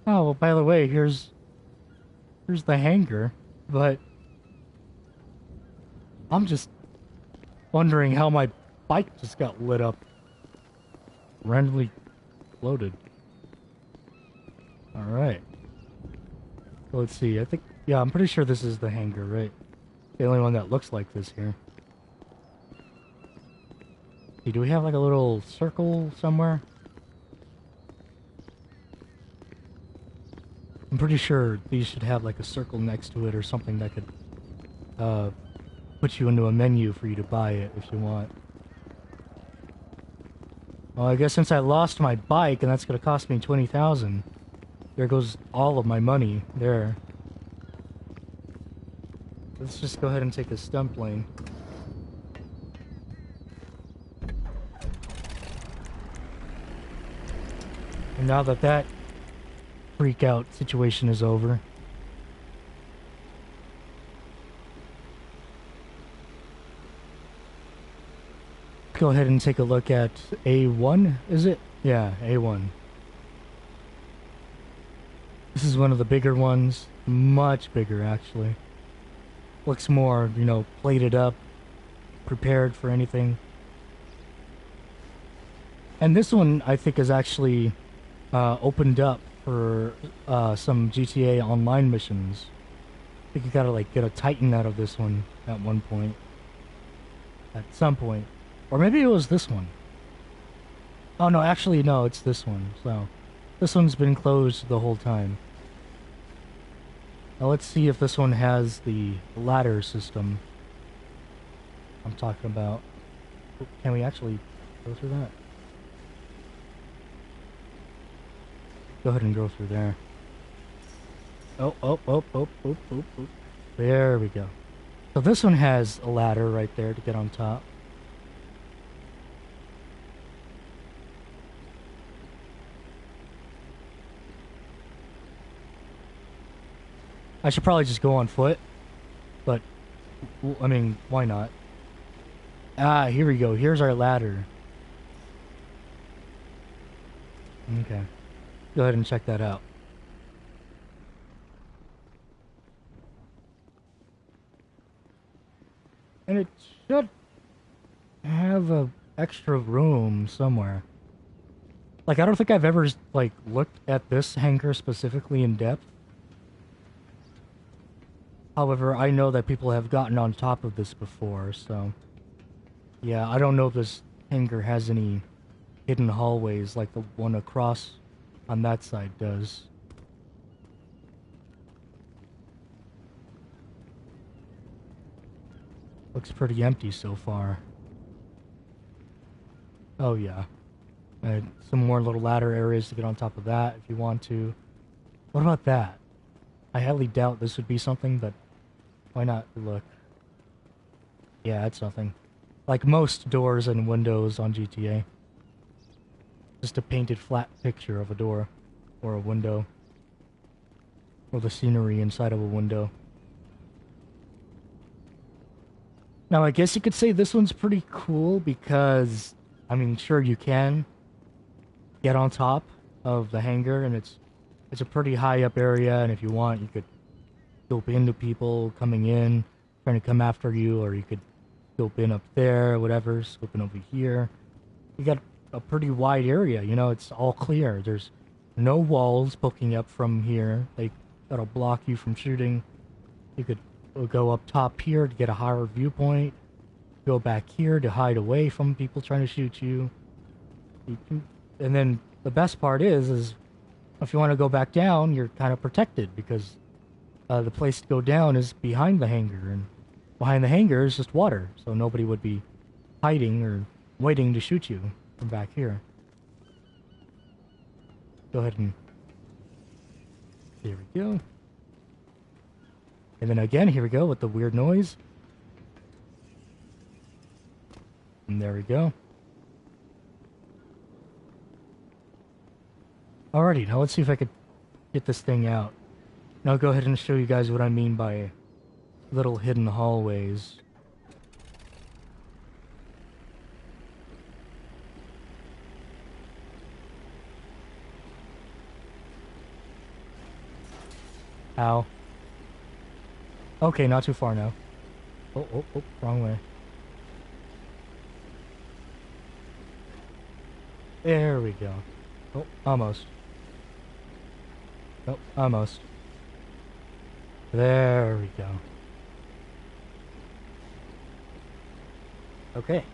Oh, well, by the way, here's the hangar, but I'm just wondering how my bike just got lit up. Randomly loaded. Alright. Let's see, I think, yeah, I'm pretty sure this is the hangar, right? The only one that looks like this here. See, do we have like a little circle somewhere? I'm pretty sure these should have like a circle next to it or something that could put you into a menu for you to buy it if you want. Well, I guess since I lost my bike and that's gonna cost me 20,000, there goes all of my money there. Let's just go ahead and take a stump lane. And now that that freak out situation is over, go ahead and take a look at A1, is it? Yeah, A1. This is one of the bigger ones, much bigger actually. Looks more, you know, plated up, prepared for anything. And this one I think is actually opened up for some GTA Online missions. I think you gotta like get a Titan out of this one at one point. At some point. Or maybe it was this one. Oh no, actually no, it's this one. So this one's been closed the whole time. Now let's see if this one has the ladder system I'm talking about. Can we actually go through that? Go ahead and go through there. Oh. There we go. So this one has a ladder right there to get on top. I should probably just go on foot, but, I mean, why not? Ah, here we go. Here's our ladder. Okay. Go ahead and check that out. And it should have a extra room somewhere. Like, I don't think I've ever, like, looked at this hangar specifically in depth. However, I know that people have gotten on top of this before, so... Yeah, I don't know if this hangar has any hidden hallways like the one across on that side does. Looks pretty empty so far. Oh yeah. Some more little ladder areas to get on top of that if you want to. What about that? I highly doubt this would be something, but why not look? Yeah, it's nothing. Like most doors and windows on GTA. Just a painted flat picture of a door or a window. Or the scenery inside of a window. Now, I guess you could say this one's pretty cool because, I mean, sure you can get on top of the hangar and it's a pretty high up area, and if you want, you could dope into people coming in, trying to come after you, or you could dope in up there, whatever, scoping over here. You got a pretty wide area, you know, it's all clear. There's no walls poking up from here. That'll block you from shooting. You could go up top here to get a higher viewpoint. Go back here to hide away from people trying to shoot you. And then the best part is if you want to go back down, you're kind of protected because the place to go down is behind the hangar, and behind the hangar is just water, so nobody would be hiding or waiting to shoot you from back here. Go ahead and... There we go. And then again, here we go with the weird noise. And there we go. Alrighty, now let's see if I could get this thing out. Now I'll go ahead and show you guys what I mean by little hidden hallways. Ow. Okay, not too far now. Oh, wrong way. There we go. Oh, almost. Oh, almost. There we go. Okay.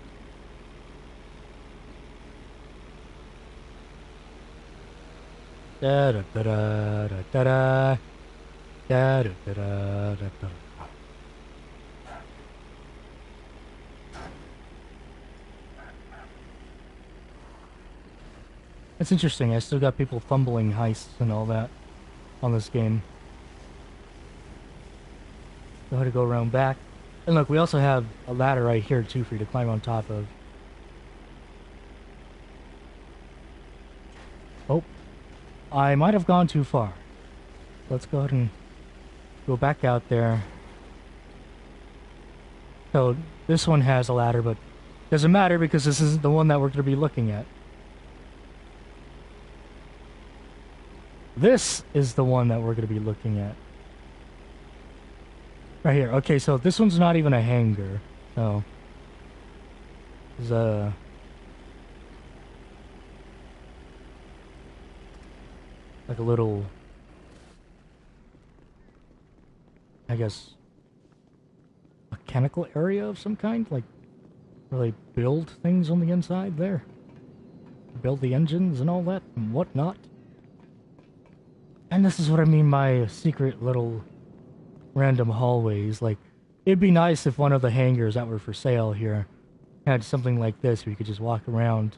Da da da da da da da da da da da da. It's interesting. I still got people fumbling heists and all that on this game. Know how to go around back. And look, we also have a ladder right here too for you to climb on top of. Oh, I might have gone too far. Let's go ahead and go back out there. So this one has a ladder, but doesn't matter because this isn't the one that we're going to be looking at. This is the one that we're going to be looking at. Right here. Okay, so this one's not even a hangar. So there's like a little, I guess, mechanical area of some kind, like where they build things on the inside there. Build the engines and all that and whatnot. And this is what I mean by secret little random hallways. Like, it'd be nice if one of the hangars that were for sale here had something like this where you could just walk around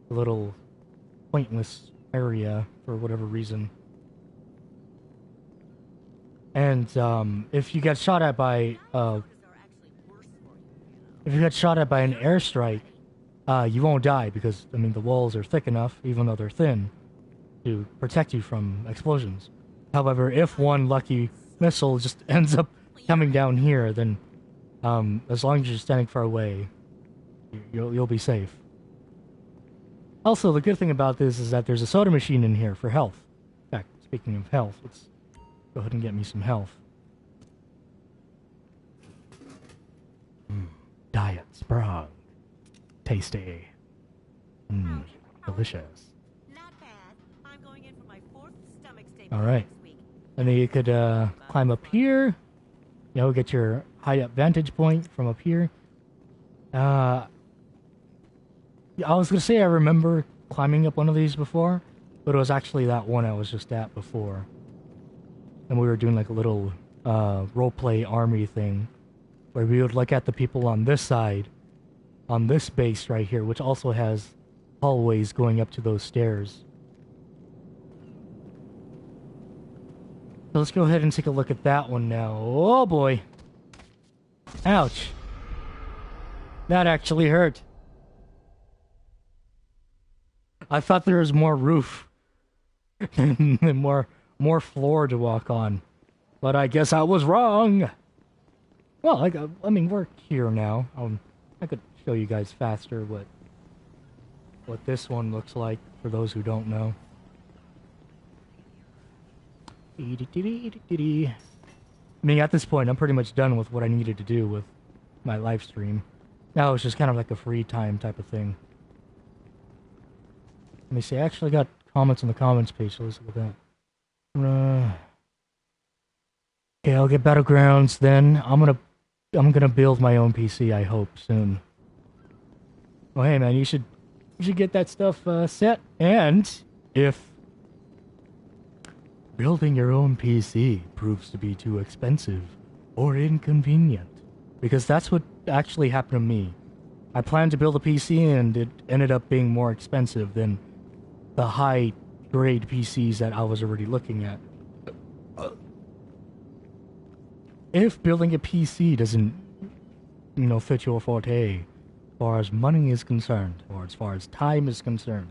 a little pointless area for whatever reason. And if you get shot at by an airstrike, you won't die because, I mean, the walls are thick enough, even though they're thin, to protect you from explosions. However, if one lucky missile just ends up coming down here, then as long as you're standing far away, you'll be safe. Also, the good thing about this is that there's a soda machine in here for health. In fact, speaking of health, let's go ahead and get me some health. Diet Sprung. Tasty. Delicious. Not bad. I'm going in for my 4th stomach stay Alright. next week. And then you could climb up here. You know, get your high up vantage point from up here. I was gonna say I remember climbing up one of these before, but it was actually that one I was just at before. And we were doing like a little roleplay army thing where we would look at the people on this side, on this base right here, which also has hallways going up to those stairs. So let's go ahead and take a look at that one now. Oh boy. Ouch. That actually hurt. I thought there was more roof and more floor to walk on, but I guess I was wrong. Well, I mean, we're here now. I could show you guys faster what this one looks like for those who don't know. I mean, at this point, I'm pretty much done with what I needed to do with my live stream. Now it's just kind of like a free time type of thing. Let me see. I actually got comments on the comments page, so let's look at that. Okay, I'll get Battlegrounds then. I'm gonna build my own PC. I hope soon. Well, hey man, you should get that stuff set. And if building your own PC proves to be too expensive or inconvenient, because that's what actually happened to me. I planned to build a PC and it ended up being more expensive than the high-grade PCs that I was already looking at. If building a PC doesn't, you know, fit your forte, as far as money is concerned, or as far as time is concerned,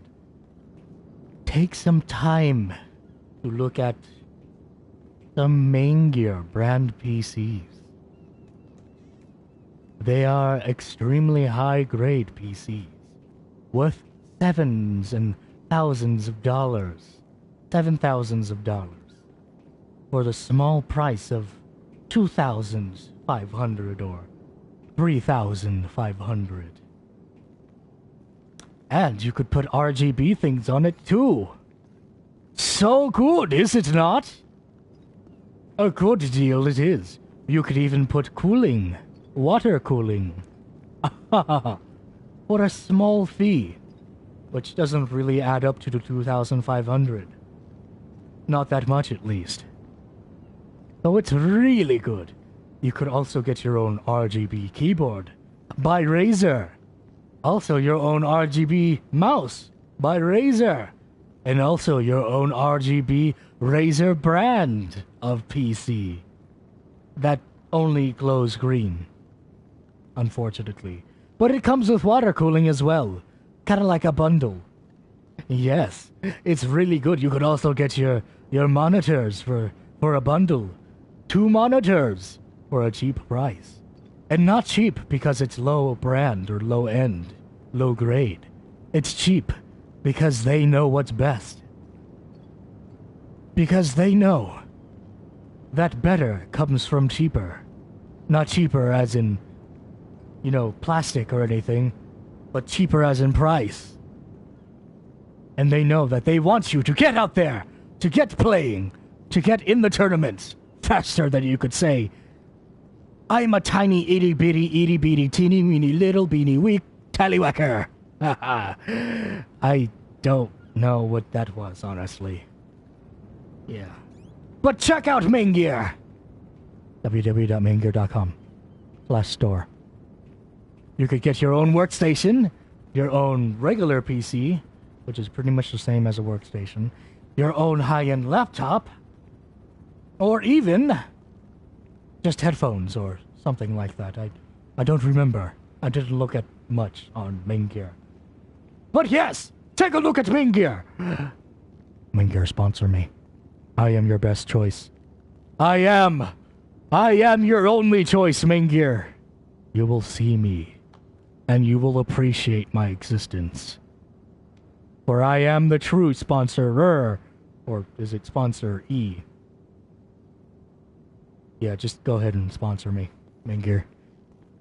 take some time to look at some main gear brand PCs. They are extremely high-grade PCs, worth thousands and thousands of dollars, $7,000s, for the small price of $2,500 or $3,500. And you could put RGB things on it too. So good, is it not? A good deal it is. You could even put cooling, water cooling, for a small fee, which doesn't really add up to the $2,500. Not that much, at least. So it's really good. You could also get your own RGB keyboard by Razer. Also your own RGB mouse by Razer. And also your own RGB Razer brand of PC. That only glows green, unfortunately. But it comes with water cooling as well. Kind of like a bundle. Yes, it's really good. You could also get your monitors for a bundle. 2 monitors for a cheap price. And not cheap because it's low brand or low end, low grade. It's cheap because they know what's best. Because they know that better comes from cheaper. Not cheaper as in, you know, plastic or anything, but cheaper as in price. And they know that they want you to get out there, to get playing, to get in the tournaments faster than you could say, I'm a tiny itty bitty teeny weeny little beanie weak tallywhacker. I don't know what that was, honestly. Yeah. But check out Main Gear! www.maingear.com/store. You could get your own workstation, your own regular PC, which is pretty much the same as a workstation, your own high-end laptop, or even just headphones or something like that. I don't remember. I didn't look at much on Main Gear. But yes, take a look at Main Gear! Main Gear, sponsor me. I am your best choice. I am your only choice, Main Gear. You will see me, and you will appreciate my existence. For I am the true sponsorer. Or is it sponsor E? Yeah, just go ahead and sponsor me, Main Gear.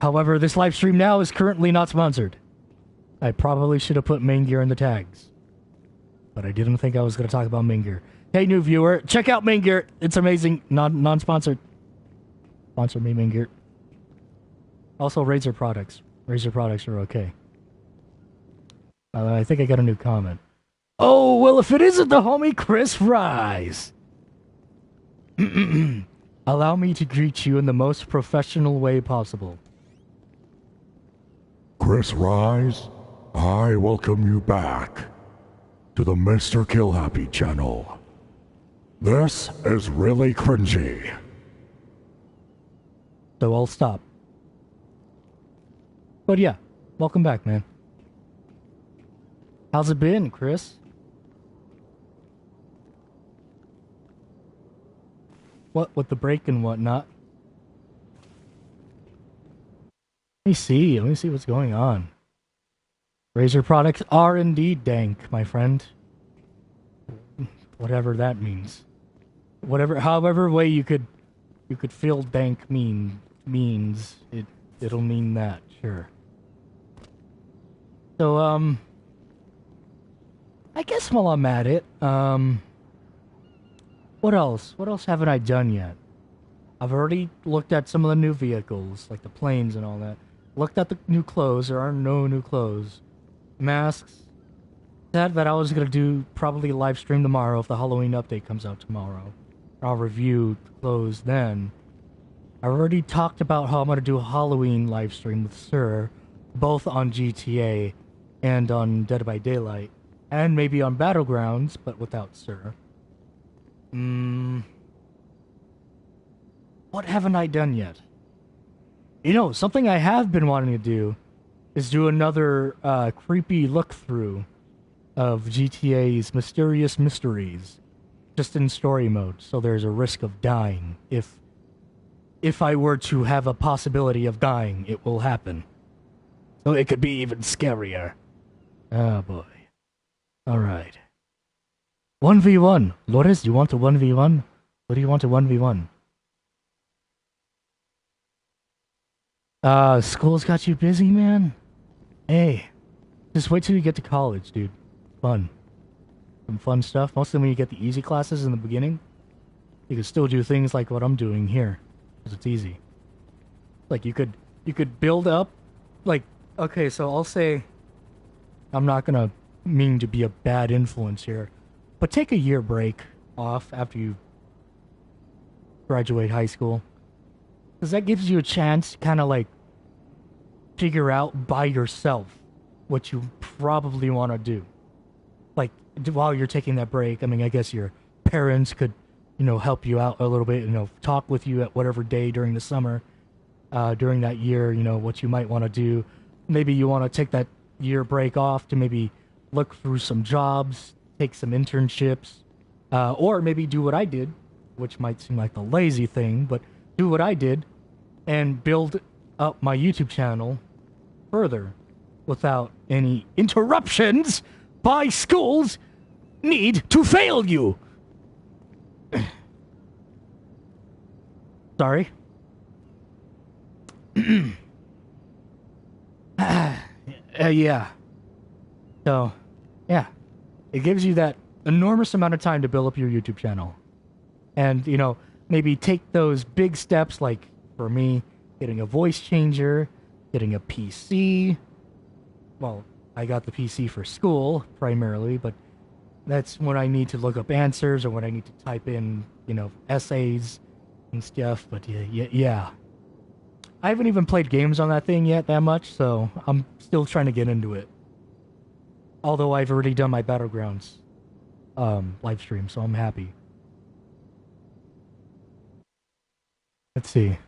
However, this live stream now is currently not sponsored. I probably should have put Main Gear in the tags. But I didn't think I was going to talk about Main Gear. Hey, new viewer, check out Main Gear. It's amazing. Non-sponsored. Sponsor me, Main Gear. Also, Razer products. Razer products are okay. I think I got a new comment. Oh, well, if it isn't the homie Chris Rise. Allow me to greet you in the most professional way possible. Chris Rise, I welcome you back to the Mr. Kill Happy channel. This is really cringy. So I'll stop. But yeah, welcome back, man. How's it been, Chris? What with the break and whatnot? Let me see what's going on. Razer products are indeed dank, my friend. Whatever that means. However way you could feel dank means it'll mean that, sure. So I guess while I'm at it, what else? What else haven't I done yet? I've already looked at some of the new vehicles, like the planes and all that. Looked at the new clothes. There are no new clothes. Masks. Said that I was going to do probably a live stream tomorrow if the Halloween update comes out tomorrow. I'll review the clothes then. I already talked about how I'm going to do a Halloween live stream with Sir, both on GTA and on Dead by Daylight, and maybe on Battlegrounds, but without Sir. What haven't I done yet? You know, something I have been wanting to do is do another creepy look-through of GTA's Mysterious Mysteries, just in story mode, so there's a risk of dying. If I were to have a possibility of dying, it will happen. So it could be even scarier. Oh boy. Alright. 1v1. Loris, you want a 1v1? What do you want a 1v1? School's got you busy, man? Hey, just wait till you get to college, dude. Fun. Some fun stuff. Mostly when you get the easy classes in the beginning, you can still do things like what I'm doing here. Because it's easy. Like, you could build up, like, okay, so I'll say, I'm not gonna mean to be a bad influence here, but take a year break off after you graduate high school. Because that gives you a chance to kind of like figure out by yourself what you probably want to do. Like, while you're taking that break, I mean, I guess your parents could, help you out a little bit, talk with you at whatever day during the summer, during that year, what you might want to do. Maybe you want to take that year break off to maybe look through some jobs, take some internships, or maybe do what I did, which might seem like the lazy thing, but do what I did and build up my YouTube channel further without any interruptions by schools need to fail you. Sorry. Yeah. So, yeah. It gives you that enormous amount of time to build up your YouTube channel. And, maybe take those big steps, like, for me, getting a voice changer, getting a PC. Well, I got the PC for school, primarily, but that's when I need to look up answers or when I need to type in, essays and stuff. But, yeah. I haven't even played games on that thing yet that much, so I'm still trying to get into it. Although I've already done my Battlegrounds live stream, so I'm happy. Let's see.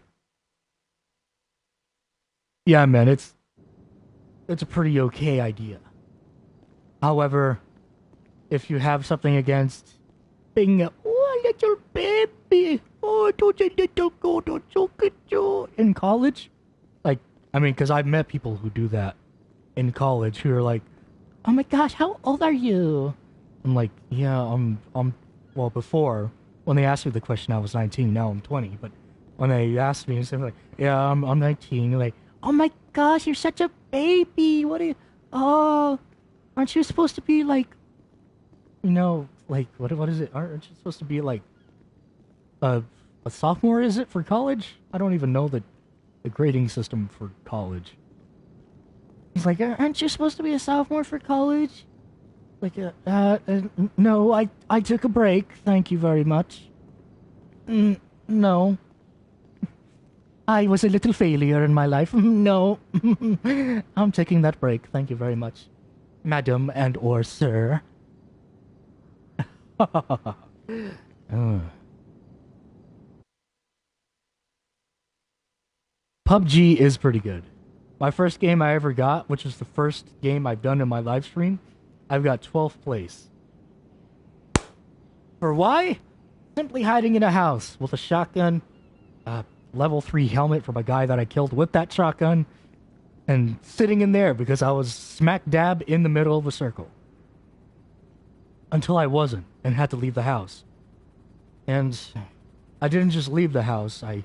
Yeah, man, it's a pretty okay idea. However, if you have something against being a little baby, little go in college, like, I mean, because I've met people who do that in college who are like, "Oh my gosh, how old are you?" I'm like, "Yeah, well, before when they asked me the question, I was 19. Now I'm 20, but." When they asked me, I'm like, yeah, I'm 19. They're like, oh my gosh, you're such a baby. What are you? Oh, aren't you supposed to be like, like what is it? Aren't you supposed to be like a sophomore? Is it for college? I don't even know the grading system for college. He's like, aren't you supposed to be a sophomore for college? Like, no, I took a break. Thank you very much. No. I was a little failure in my life. No. I'm taking that break. Thank you very much, madam and or sir. PUBG is pretty good. My first game I ever got, which was the first game I've done in my live stream, I've got 12th place. For why? Simply hiding in a house with a shotgun, level 3 helmet from a guy that I killed with that shotgun, and sitting in there because I was smack dab in the middle of a circle. Until I wasn't, and had to leave the house. And I didn't just leave the house, I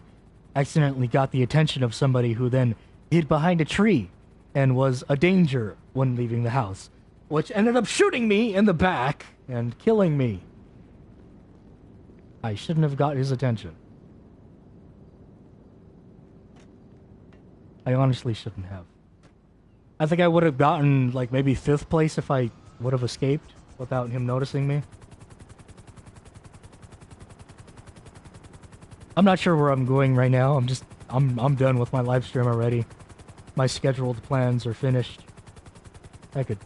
accidentally got the attention of somebody who then hid behind a tree and was a danger when leaving the house, which ended up shooting me in the back and killing me. I shouldn't have got his attention. I honestly shouldn't have. I think I would have gotten, like, maybe 5th place if I would have escaped without him noticing me. I'm not sure where I'm going right now. I'm done with my live stream already. My scheduled plans are finished. I could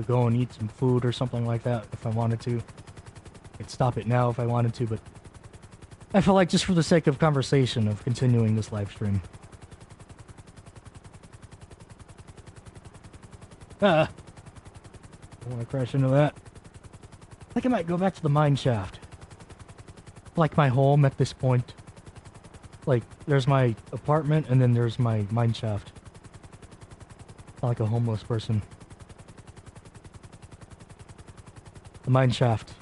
go and eat some food or something like that if I wanted to. I could stop it now if I wanted to, but I feel like just for the sake of conversation of continuing this live stream. I don't want to crash into that. I think I might go back to the mine shaft. Like my home at this point. Like, there's my apartment and then there's my mine shaft. Like a homeless person. The mine shaft.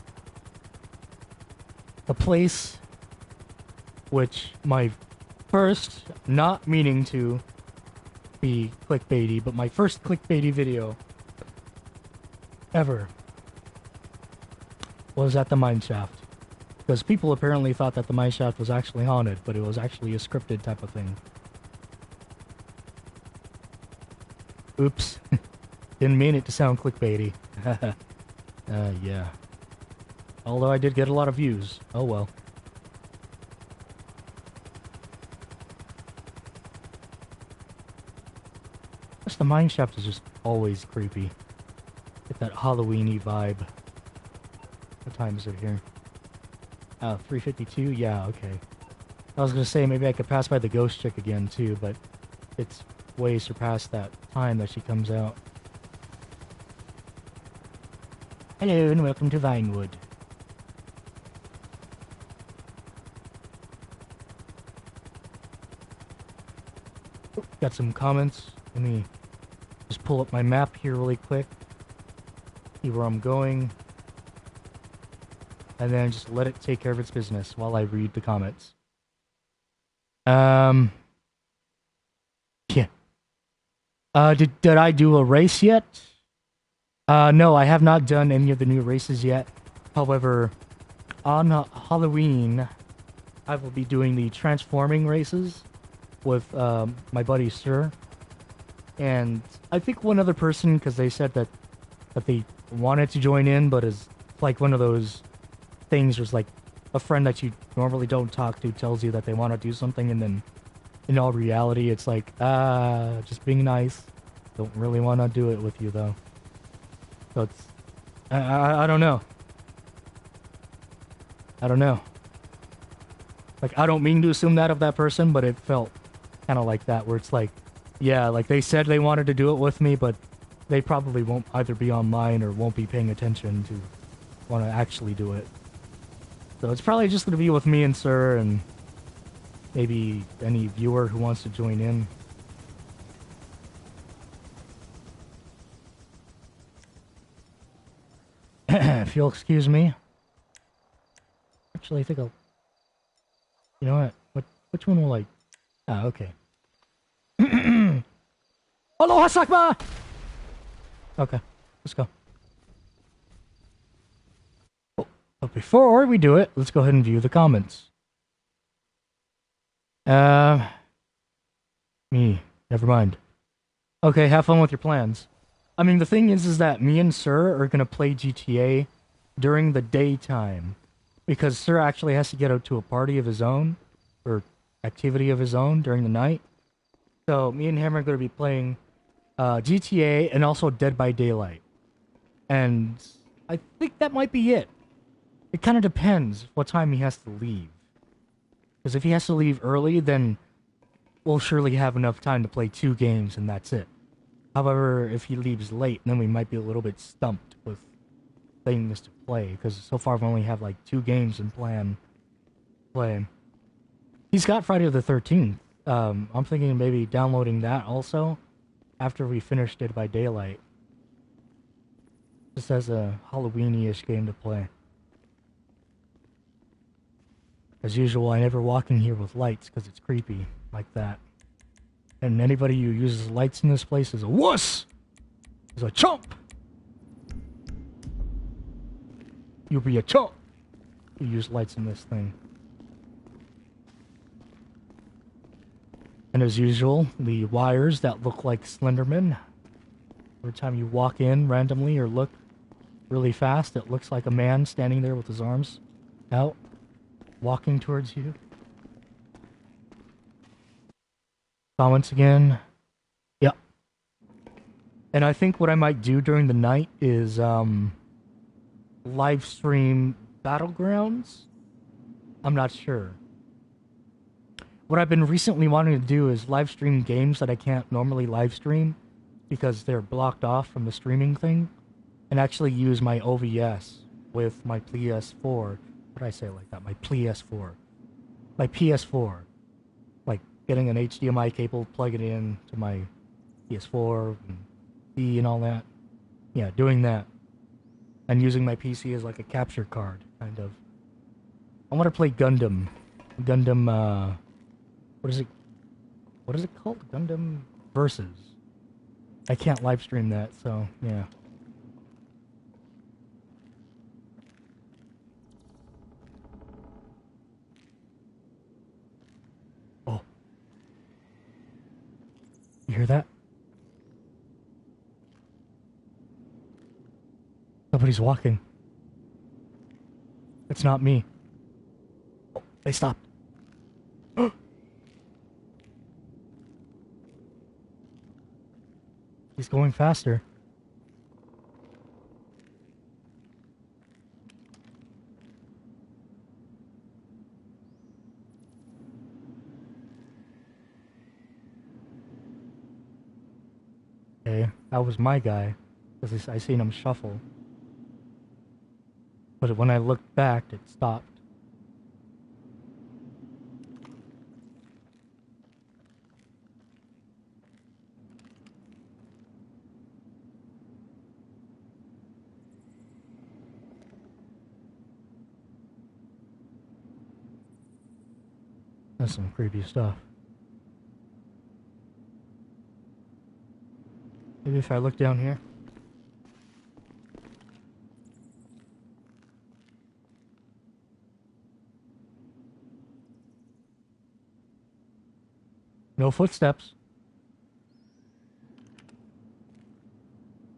The place which my first, not meaning to be clickbaity, but my first clickbaity video ever was at the mine shaft. Because people apparently thought that the mine shaft was actually haunted, but it was actually a scripted type of thing. Oops. Didn't mean it to sound clickbaity. Yeah. Although I did get a lot of views. Oh well. Plus the mine shaft is just always creepy. Get that Halloween-y vibe. What time is it here? 3:52? Yeah, okay. I was gonna say maybe I could pass by the ghost chick again too, but it's way surpassed that time that she comes out. Hello and welcome to Vinewood. Oh, got some comments. Let me just pull up my map here really quick. See where I'm going. And then just let it take care of its business while I read the comments. Yeah. Did I do a race yet? No, I have not done any of the new races yet. However, on Halloween, I will be doing the transforming races with my buddy Sir. And I think one other person, because they said that they wanted to join in, but is like one of those things where it's like a friend that you normally don't talk to tells you that they want to do something, and then in all reality, it's like, just being nice. Don't really want to do it with you, though. So it's... I don't know. I don't know. Like, I don't mean to assume that of that person, but it felt kind of like that, where it's like, yeah, like they said they wanted to do it with me, but they probably won't either be online or won't be paying attention to want to actually do it. So it's probably just going to be with me and Sir and maybe any viewer who wants to join in. If you'll excuse me. Actually, I think I'll... You know what? Which one will I... Ah, okay. Aloha, Sakma! Okay, let's go. Oh, but before we do it, let's go ahead and view the comments. Me. Never mind. Okay, have fun with your plans. I mean, the thing is that me and Sir are gonna play GTA during the daytime. Because Sir actually has to get out to a party of his own, or activity of his own during the night. So, me and him are gonna be playing GTA and also Dead by Daylight. And I think that might be it. It kind of depends what time he has to leave. Because if he has to leave early, then we'll surely have enough time to play 2 games and that's it. However, if he leaves late, then we might be a little bit stumped with things to play. Because so far we only have like 2 games in plan to play. He's got Friday the 13th. I'm thinking maybe downloading that also after we finish Dead by Daylight. Just as a Halloween-ish game to play. As usual, I never walk in here with lights because it's creepy like that. And anybody who uses lights in this place is a wuss! Is a chump! You'll be a chump! You use lights in this thing. And as usual, the wires that look like Slenderman. Every time you walk in randomly or look really fast, it looks like a man standing there with his arms out, walking towards you. Comments again. Yep. And I think what I might do during the night is live stream Battlegrounds. I'm not sure. What I've been recently wanting to do is live stream games that I can't normally live stream because they're blocked off from the streaming thing, and actually use my OVS with my PS4. What did I say like that? My PS4. My PS4. Like getting an HDMI cable, plug it in to my PS4 and D and all that. Yeah, doing that. And using my PC as like a capture card, kind of. I want to play Gundam. Gundam, what is it? What is it called? Gundam Versus. I can't live stream that, so yeah. Oh. You hear that? Somebody's walking. It's not me. Oh, they stopped. He's going faster. Okay, that was my guy. Because I seen him shuffle. But when I looked back, it stopped. That's some creepy stuff. Maybe if I look down here. No footsteps.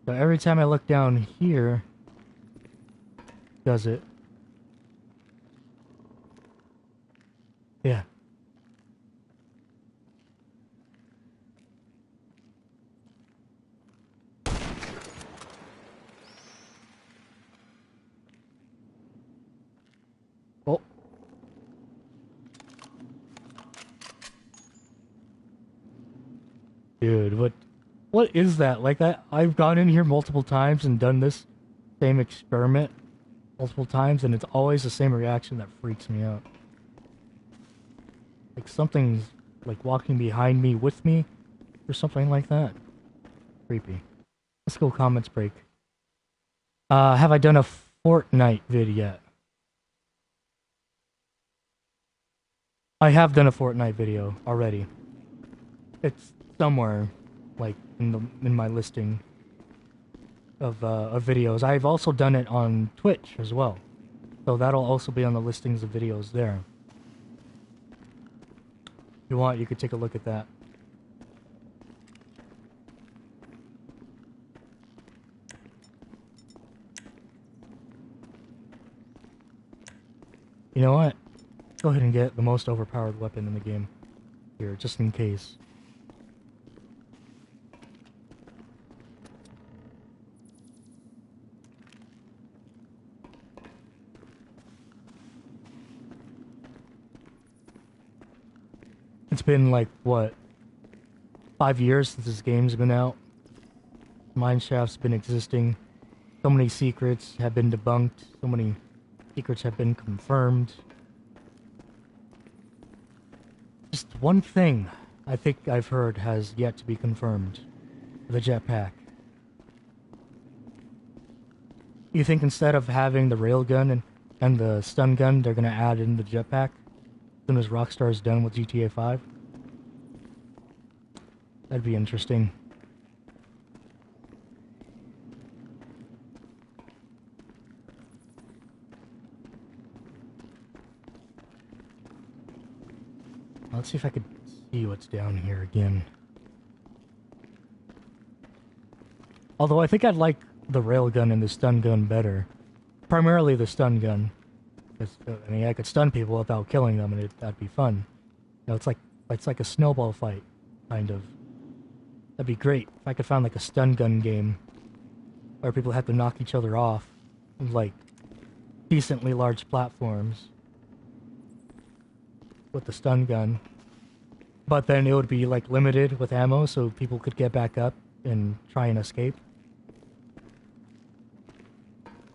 So every time I look down here, does it? Yeah. Oh. Dude, what is that? Like I've gone in here multiple times and done this same experiment multiple times, and it's always the same reaction that freaks me out. Like something's like walking behind me with me or something like that. Creepy. Let's go comments break. Have I done a Fortnite vid yet? I have done a Fortnite video already. It's somewhere like in my listing of videos. I've also done it on Twitch as well. So that'll also be on the listings of videos there. If you want, you could take a look at that. You know what? Go ahead and get the most overpowered weapon in the game here, just in case. It's been like, what, 5 years since this game's been out. Mineshaft's been existing. So many secrets have been debunked. So many secrets have been confirmed. Just one thing I think I've heard has yet to be confirmed. The jetpack. You think instead of having the railgun and the stun gun, they're gonna add in the jetpack? As soon as Rockstar is done with GTA 5? That'd be interesting. Let's see if I could see what's down here again. Although I think I'd like the railgun and the stun gun better. Primarily the stun gun. I mean, I could stun people without killing them, and that'd be fun. You know, it's like a snowball fight, kind of. That'd be great if I could find like a stun gun game where people have to knock each other off, like decently large platforms with the stun gun. But then it would be like limited with ammo, so people could get back up and try and escape.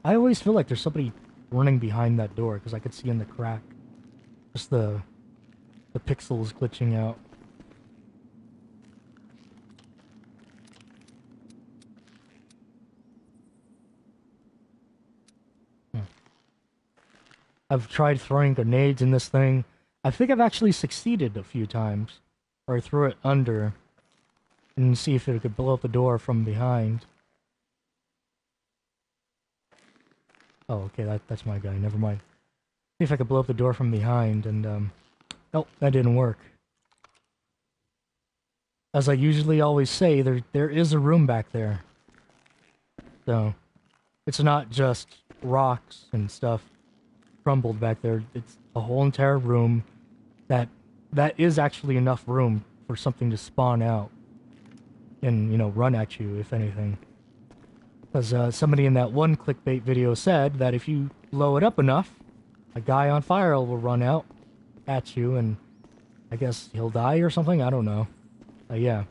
I always feel like there's somebody running behind that door because I could see in the crack just the pixels glitching out. I've tried throwing grenades in this thing. I think I've actually succeeded a few times. Or I threw it under and see if it could blow up the door from behind. Oh, okay, that's my guy. Never mind. See if I could blow up the door from behind, and nope, that didn't work. As I usually always say, there is a room back there. So, it's not just rocks and stuff crumbled back there. It's a whole entire room that is actually enough room for something to spawn out and, you know, run at you, if anything. Because somebody in that one clickbait video said that if you blow it up enough, a guy on fire will run out at you, and I guess he'll die or something? I don't know. Yeah.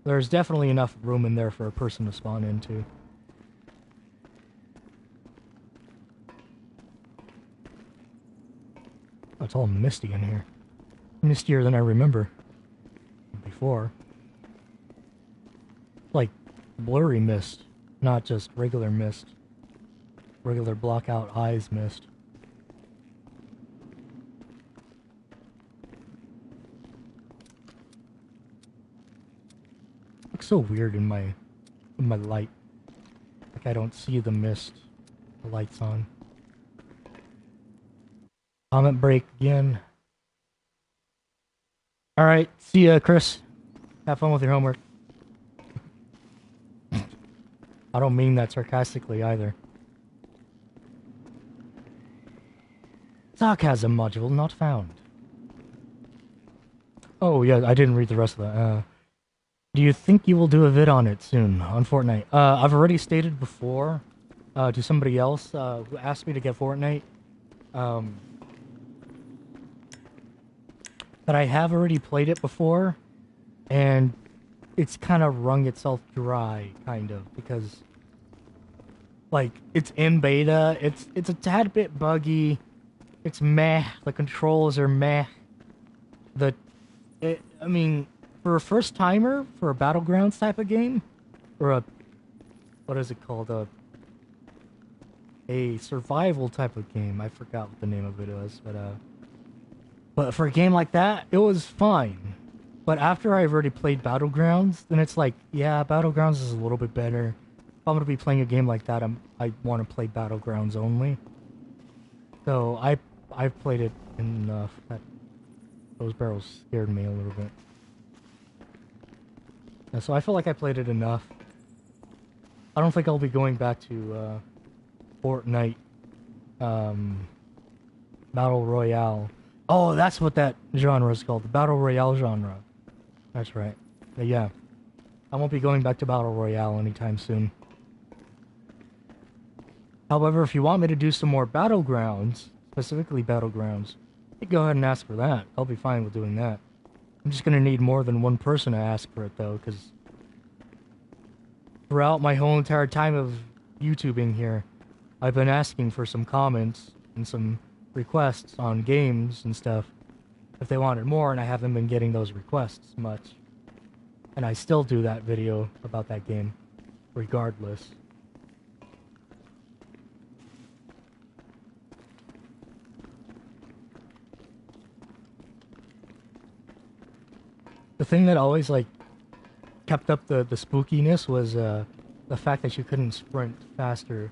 There's definitely enough room in there for a person to spawn into. Oh, it's all misty in here. Mistier than I remember before. Like blurry mist, not just regular mist. Regular block out eyes mist. Looks so weird in my light. Like I don't see the mist. The light's on. Comment break again. Alright, see ya, Chris. Have fun with your homework. I don't mean that sarcastically either. Sarcasm module not found. Oh yeah, I didn't read the rest of that. Do you think you will do a vid on it soon, on Fortnite? I've already stated before, to somebody else, who asked me to get Fortnite, that I have already played it before, and it's kind of wrung itself dry, kind of, because, like, it's in beta, it's a tad bit buggy, it's meh, the controls are meh, I mean, for a first-timer, for a Battlegrounds type of game, or a, what is it called, a survival type of game, I forgot what the name of it was, but for a game like that, it was fine. But after I've already played Battlegrounds, then it's like, yeah, Battlegrounds is a little bit better. If I'm going to be playing a game like that, I want to play Battlegrounds only. So I've played it enough that those barrels scared me a little bit. And so I feel like I played it enough. I don't think I'll be going back to Fortnite Battle Royale. Oh, that's what that genre is called, the Battle Royale genre. That's right. But yeah, I won't be going back to Battle Royale anytime soon. However, if you want me to do some more Battlegrounds, specifically Battlegrounds, you go ahead and ask for that. I'll be fine with doing that. I'm just gonna need more than one person to ask for it though, because throughout my whole entire time of YouTubing here, I've been asking for some comments and some requests on games and stuff if they wanted more, and I haven't been getting those requests much. And I still do that video about that game, regardless. The thing that always, like, kept up the spookiness was the fact that you couldn't sprint faster,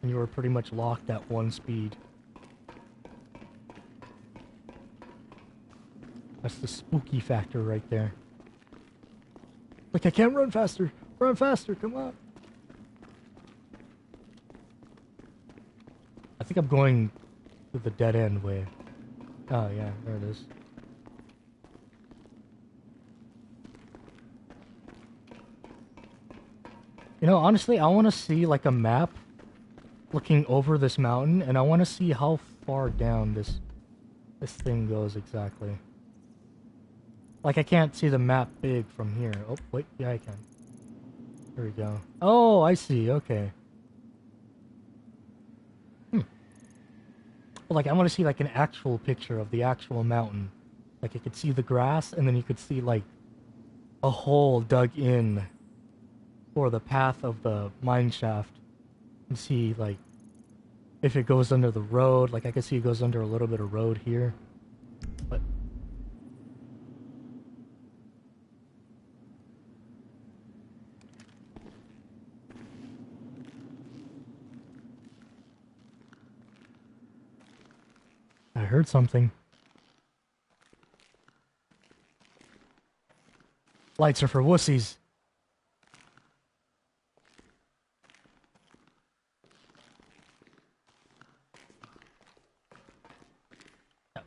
and you were pretty much locked at one speed. That's the spooky factor right there. Like, I can't run faster! Run faster, come on! I think I'm going to the dead end way. Oh yeah, there it is. You know, honestly, I want to see, like, a map looking over this mountain, and I want to see how far down this thing goes exactly. Like, I can't see the map big from here. Oh, wait, yeah, I can. There we go. Oh, I see, okay. Well, like, I want to see, like, an actual picture of the actual mountain. Like, you could see the grass, and then you could see, like, a hole dug in for the path of the mine shaft. And see, like, if it goes under the road. Like, I could see it goes under a little bit of road here. But I heard something. Lights are for wussies.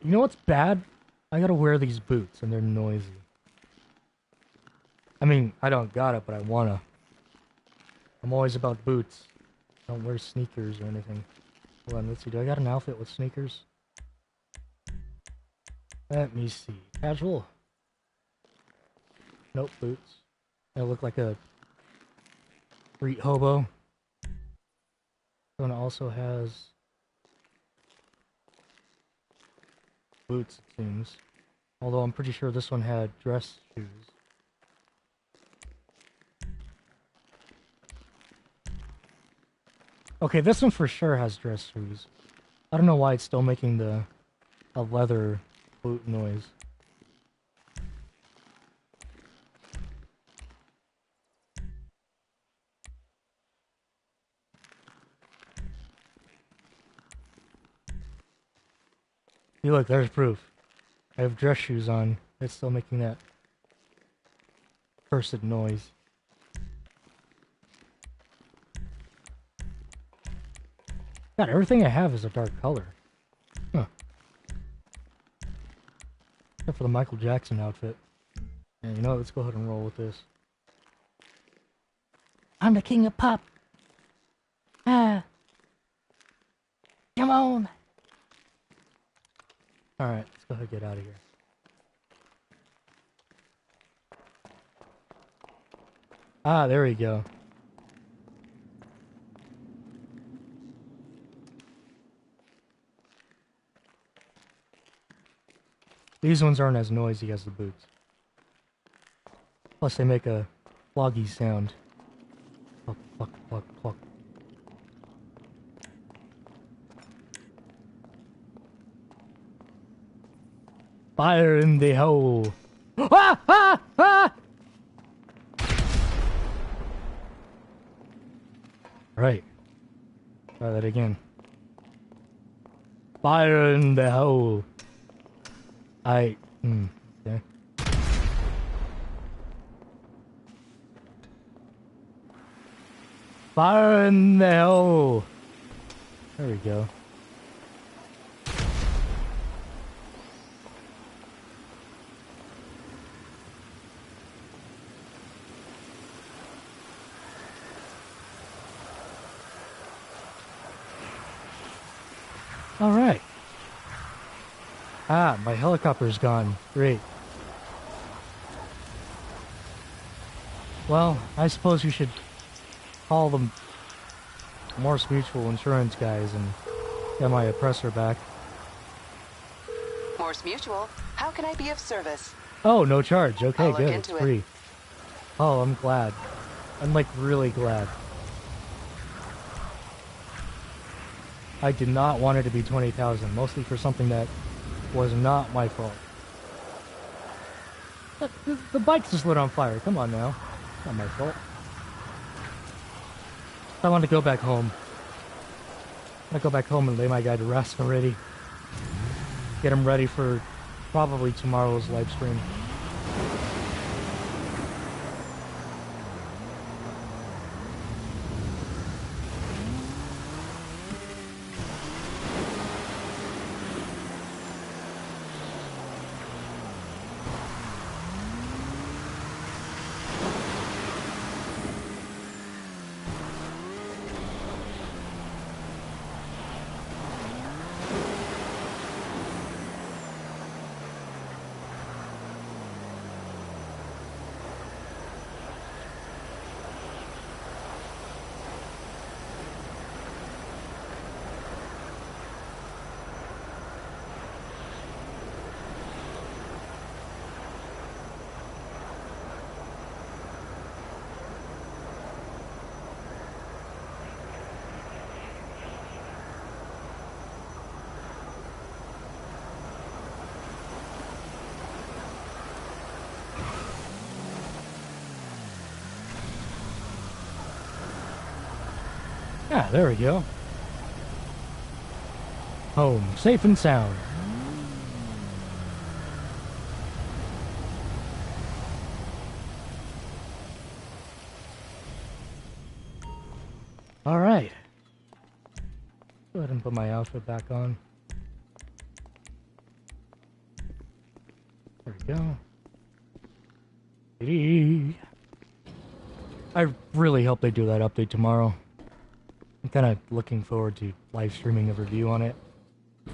You know what's bad? I gotta wear these boots and they're noisy. I mean, I don't got it, but I wanna. I'm always about boots. I don't wear sneakers or anything. Hold on, let's see. Do I got an outfit with sneakers? Let me see. Casual. Nope, boots. I look like a street hobo. This one also has boots, it seems. Although I'm pretty sure this one had dress shoes. Okay, this one for sure has dress shoes. I don't know why it's still making a leather boot noise. See, look, there's proof. I have dress shoes on. It's still making that cursed noise. God, everything I have is a dark color. Huh. Except for the Michael Jackson outfit. And you know what? Let's go ahead and roll with this. I'm the king of pop. Ah. Come on. Alright, let's go ahead and get out of here. Ah, there we go. These ones aren't as noisy as the boots. Plus they make a floggy sound. Cluck, cluck, cluck, cluck. Fire in the hole! Ah! Ah! Ah! Right. Try that again. Fire in the hole. Okay. Fire in the hole. There we go. All right. Ah, my helicopter's gone. Great. Well, I suppose you should call them Morse Mutual Insurance guys and get my oppressor back. Morse Mutual, how can I be of service? Oh, no charge. Okay, I'll look good. It's into it. free. Oh, I'm glad. I'm like really glad. I did not want it to be 20,000, mostly for something that was not my fault. The bike just lit on fire. Come on now. It's not my fault. I want to go back home. I want to go back home and lay my guy to rest already. Get him ready for probably tomorrow's live stream. Ah, there we go. Home, safe and sound. All right. Go ahead and put my outfit back on. go. I really hope they do that update tomorrow. I'm kind of looking forward to live streaming a review on it,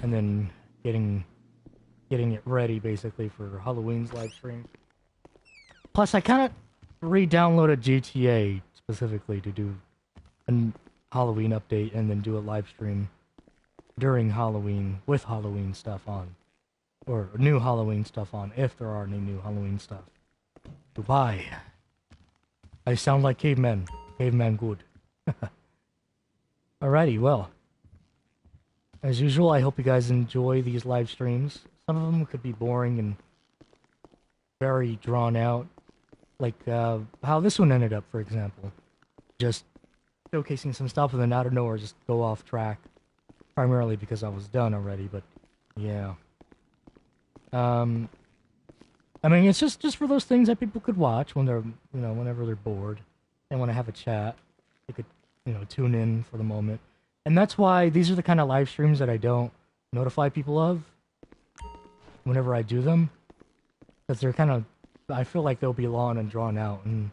and then getting it ready basically for Halloween's live stream. Plus, I kind of re-downloaded GTA specifically to do a Halloween update and then do a live stream during Halloween with Halloween stuff on, or new Halloween stuff on, if there are any new Halloween stuff. Goodbye. I sound like cavemen. Caveman good. Alrighty, well. As usual, I hope you guys enjoy these live streams. Some of them could be boring and very drawn out. Like how this one ended up, for example. Just showcasing some stuff and then out of nowhere just go off track. Primarily because I was done already, but yeah. I mean, it's just for those things that people could watch when they're, whenever they're bored and want to have a chat. They could, tune in for the moment. And that's why these are the kind of live streams that I don't notify people of whenever I do them. Because they're kind of, I feel like they'll be long and drawn out. And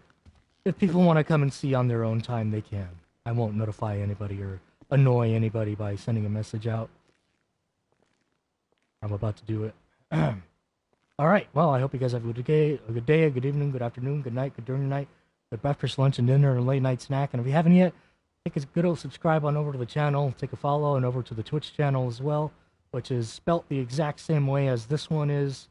if people want to come and see on their own time, they can. I won't notify anybody or annoy anybody by sending a message out. I'm about to do it. Alright, well, I hope you guys have a good day, a good evening, good afternoon, good night, good during the night, good breakfast, lunch, and dinner, and late night snack. And if you haven't yet, take a good old subscribe on over to the channel, take a follow, and over to the Twitch channel as well, which is spelt the exact same way as this one is.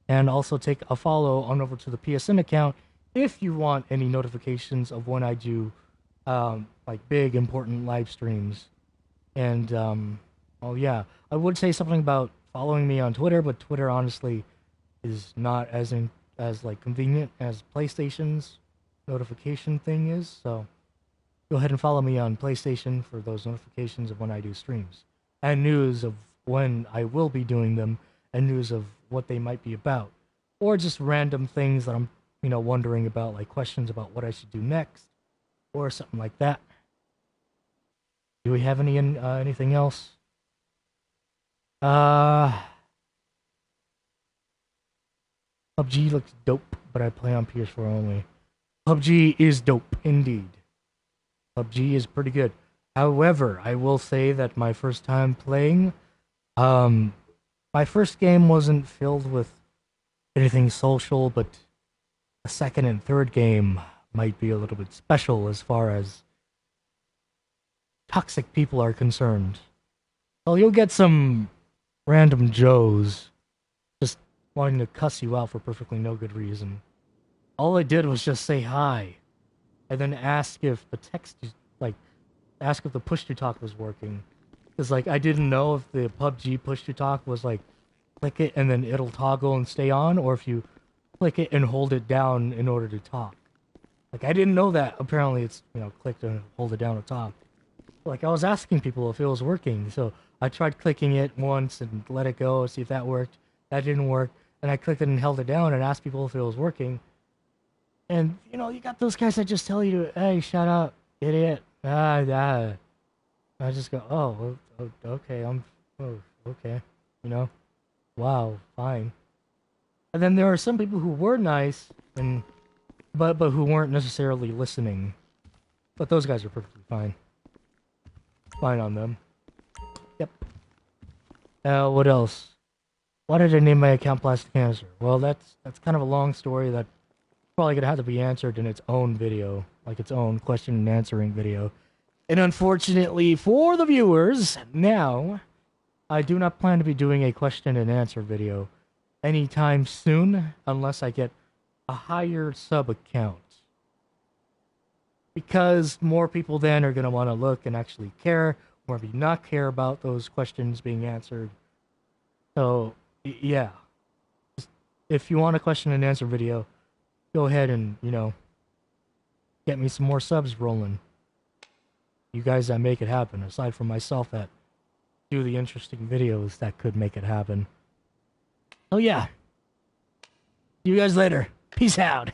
And also take a follow on over to the PSN account if you want any notifications of when I do, like, big, important live streams. And, oh yeah, I would say something about following me on Twitter, but Twitter, honestly, is not as convenient as PlayStation's notification thing is, so go ahead and follow me on PlayStation for those notifications of when I do streams, and news of when I will be doing them, and news of what they might be about, or just random things that I'm, wondering about, like questions about what I should do next, or something like that. Do we have anything else? PUBG looks dope, but I play on PS4 only. PUBG is dope, indeed. PUBG is pretty good. However, I will say that my first time playing, my first game wasn't filled with anything social, but the second and third game might be a little bit special as far as toxic people are concerned. Well, you'll get some random Joes just wanting to cuss you out for perfectly no good reason. All I did was just say hi, and then ask if the ask if the push-to-talk was working. Because, I didn't know if the PUBG push-to-talk was, click it and then it'll toggle and stay on, or if you click it and hold it down in order to talk. I didn't know that. Apparently it's, click and hold it down to talk. I was asking people if it was working, so I tried clicking it once and let it go, see if that worked. That didn't work. And I clicked it and held it down and asked people if it was working. And, you got those guys that just tell you, hey, shut up, idiot. I just go, oh, okay, okay, wow, fine. And then there are some people who were nice, but who weren't necessarily listening. But those guys are perfectly fine. Fine on them. Yep. What else? Why did I name my account Plastic Cancer? Well, that's kind of a long story that's probably gonna have to be answered in its own video, like its own question and answering video. And unfortunately for the viewers, now I do not plan to be doing a question and answer video anytime soon, unless I get a higher sub account. Because more people then are gonna want to look and actually care, or maybe not care about those questions being answered. So, yeah. If you want a question and answer video, go ahead and, get me some more subs rolling. You guys that make it happen, aside from myself that do the interesting videos that could make it happen. Oh yeah. See you guys later. Peace out.